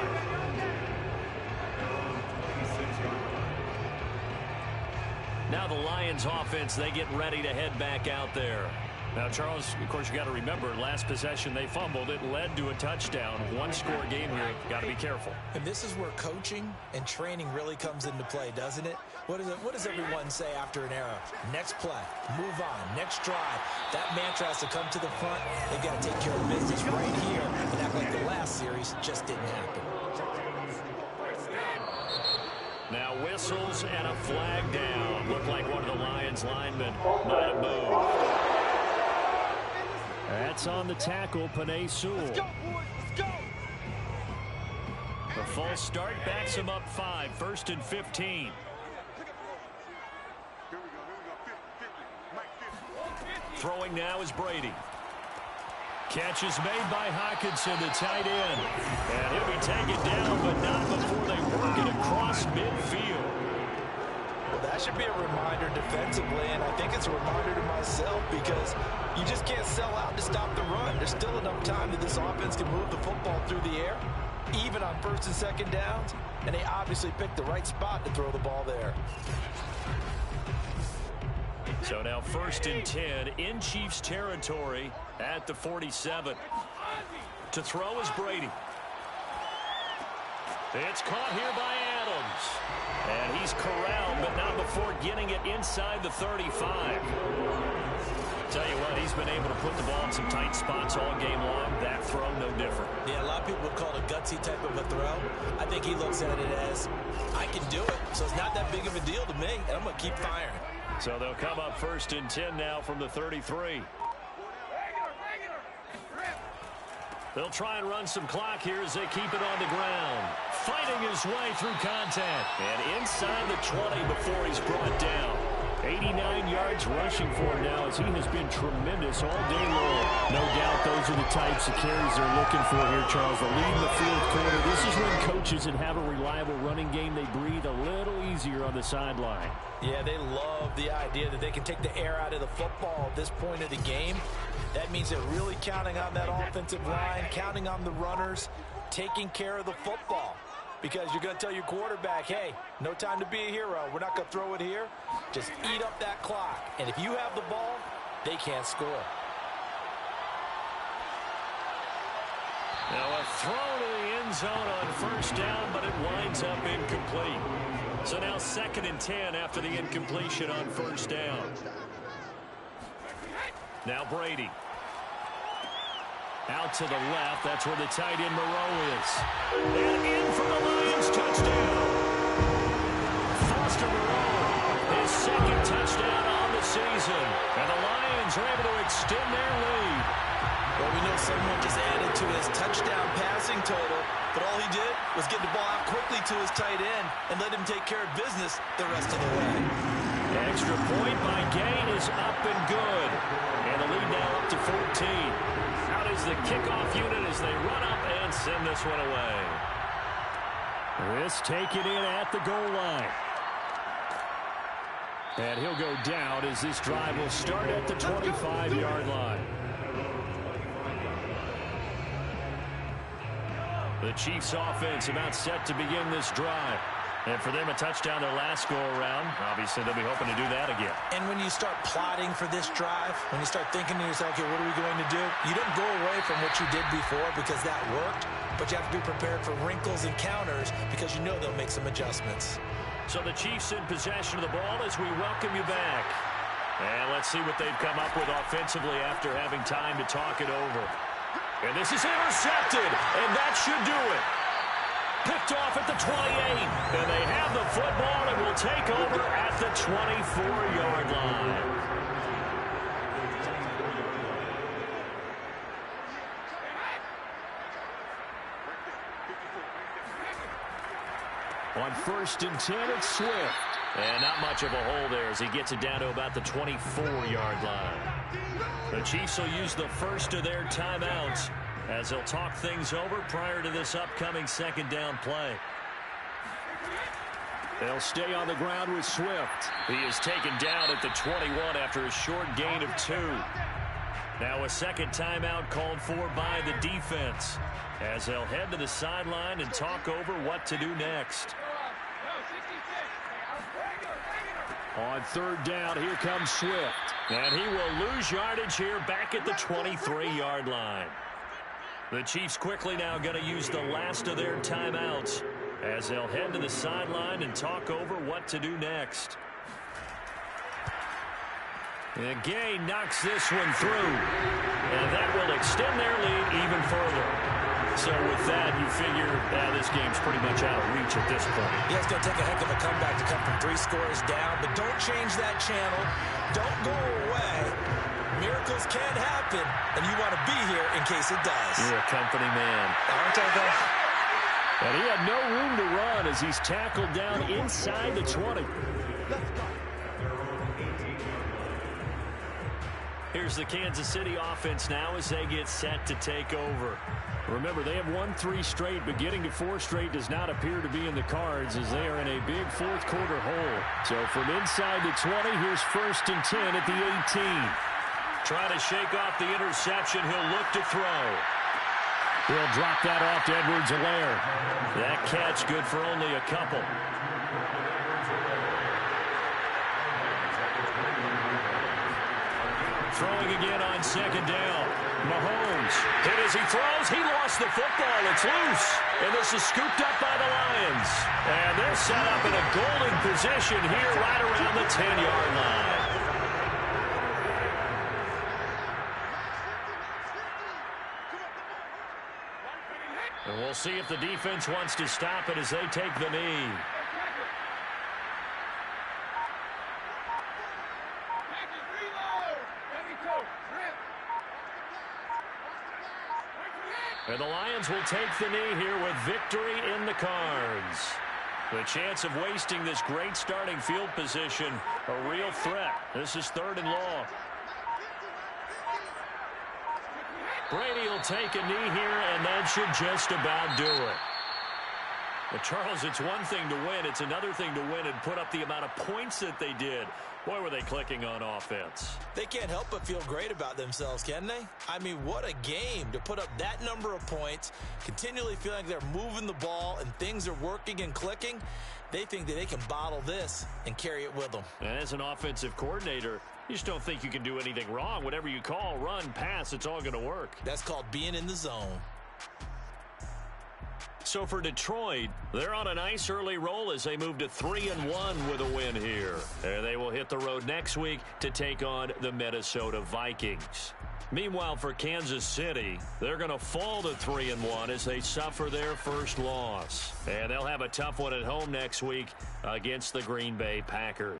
Speaker 2: Now the Lions offense, they get ready to head back out there. Now, Charles, of course, you got to remember, last possession they fumbled. It led to a touchdown. One-score game here. Got to be careful.
Speaker 4: And this is where coaching and training really comes into play, doesn't it? What does everyone say after an error? Next play, move on, next drive. That mantra has to come to the front. They've got to take care of business right here and act like the last series just didn't happen.
Speaker 2: Now whistles and a flag down. Looked like one of the Lions linemen might have moved. That's on the tackle, Penei Sewell. Let's go, boys. Let's go. The false start backs him up 5. 1st and 15. Throwing now is Brady. Catch is made by Hockenson, the tight end. And he'll be taken down, but not before they work it across midfield.
Speaker 4: Well, that should be a reminder defensively, and I think it's a reminder to myself because you just can't sell out to stop the run. There's still enough time that this offense can move the football through the air, even on 1st and 2nd downs, and they obviously picked the right spot to throw the ball there.
Speaker 2: So now 1st and 10 in Chiefs territory at the 47. To throw is Brady. It's caught here by Adams. And he's corralled, but not before getting it inside the 35. Tell you what, he's been able to put the ball in some tight spots all game long. That throw, no different.
Speaker 4: Yeah, a lot of people would call it a gutsy type of a throw. I think he looks at it as, I can do it, so it's not that big of a deal to me, and I'm going to keep firing.
Speaker 2: So they'll come up 1st and 10 now from the 33. They'll try and run some clock here as they keep it on the ground. Fighting his way through contact. And inside the 20 before he's brought down. 89 yards rushing for him now as he has been tremendous all day long. No doubt those are the types of carries they're looking for here, Charles. The lead in the 4th quarter. This is when coaches that have a reliable running game, they breathe a little easier on the sideline.
Speaker 4: Yeah, they love the idea that they can take the air out of the football at this point of the game. That means they're really counting on that offensive line, counting on the runners, taking care of the football. Because you're going to tell your quarterback, hey, no time to be a hero. We're not going to throw it here. Just eat up that clock. And if you have the ball, they can't score.
Speaker 2: Now a throw to the end zone on 1st down, but it winds up incomplete. So now 2nd and 10 after the incompletion on 1st down. Now Brady. Out to the left. That's where the tight end Moreau is. And in for the Lions touchdown. Foster Moreau, his 2nd touchdown on the season. And the Lions are able to extend their lead.
Speaker 4: Well, we know someone just added to his touchdown passing total, but all he did was get the ball out quickly to his tight end and let him take care of business the rest of the way.
Speaker 2: Extra point by Gain is up and good. And the lead now up to 14. Out is the kickoff unit as they run up and send this one away. This taken in at the goal line. And he'll go down as this drive will start at the 25-yard line. The Chiefs offense about set to begin this drive. And for them, a touchdown their last go-around. Obviously, they'll be hoping to do that again.
Speaker 4: And when you start plotting for this drive, when you start thinking to yourself, okay, what are we going to do? You don't go away from what you did before because that worked, but you have to be prepared for wrinkles and counters because you know they'll make some adjustments.
Speaker 2: So the Chiefs in possession of the ball as we welcome you back. And let's see what they've come up with offensively after having time to talk it over. And this is intercepted, and that should do it. Picked off at the 28, and they have the football and will take over at the 24-yard line. On 1st and 10, it's Swift. And not much of a hole there as he gets it down to about the 24-yard line. The Chiefs will use the first of their timeouts as they'll talk things over prior to this upcoming second down play. They'll stay on the ground with Swift. He is taken down at the 21 after a short gain of 2. Now a second timeout called for by the defense as they'll head to the sideline and talk over what to do next. On 3rd down, here comes Swift. And he will lose yardage here back at the 23-yard line. The Chiefs quickly now going to use the last of their timeouts as they'll head to the sideline and talk over what to do next. And Gay knocks this one through. And that will extend their lead even further. So with that, you figure this game's pretty much out of reach at this point.
Speaker 4: Yeah, it's going to take a heck of a comeback to come from 3 scores down. But don't change that channel. Don't go away. Miracles can happen, and you want to be here in case it does.
Speaker 2: You're a company man.
Speaker 4: Aren't I, though?
Speaker 2: And he had no room to run as he's tackled down inside the 20. Here's the Kansas City offense now as they get set to take over. Remember, they have won 3 straight, but getting to 4 straight does not appear to be in the cards as they are in a big 4th quarter hole. So from inside the 20, here's 1st and 10 at the 18. Trying to shake off the interception. He'll look to throw. He'll drop that off to Edwards-Helaire. That catch good for only a couple. Throwing again on 2nd down. Mahomes hit as he throws. He lost the football. It's loose. And this is scooped up by the Lions. And they're set up in a golden position here right around the 10-yard line. And we'll see if the defense wants to stop it as they take the knee. And the Lions will take the knee here with victory in the cards. The chance of wasting this great starting field position, a real threat. This is 3rd and long. Brady will take a knee here, and that should just about do it. But, Charles, it's one thing to win. It's another thing to win and put up the amount of points that they did. Boy, were they clicking on offense.
Speaker 4: They can't help but feel great about themselves, can they? I mean, what a game to put up that number of points, continually feeling like they're moving the ball and things are working and clicking. They think that they can bottle this and carry it with them.
Speaker 2: And as an offensive coordinator, you just don't think you can do anything wrong. Whatever you call, run, pass, it's all going to work.
Speaker 4: That's called being in the zone.
Speaker 2: So for Detroit, they're on a nice early roll as they move to 3-1 with a win here. And they will hit the road next week to take on the Minnesota Vikings. Meanwhile, for Kansas City, they're going to fall to 3-1 as they suffer their first loss. And they'll have a tough one at home next week against the Green Bay Packers.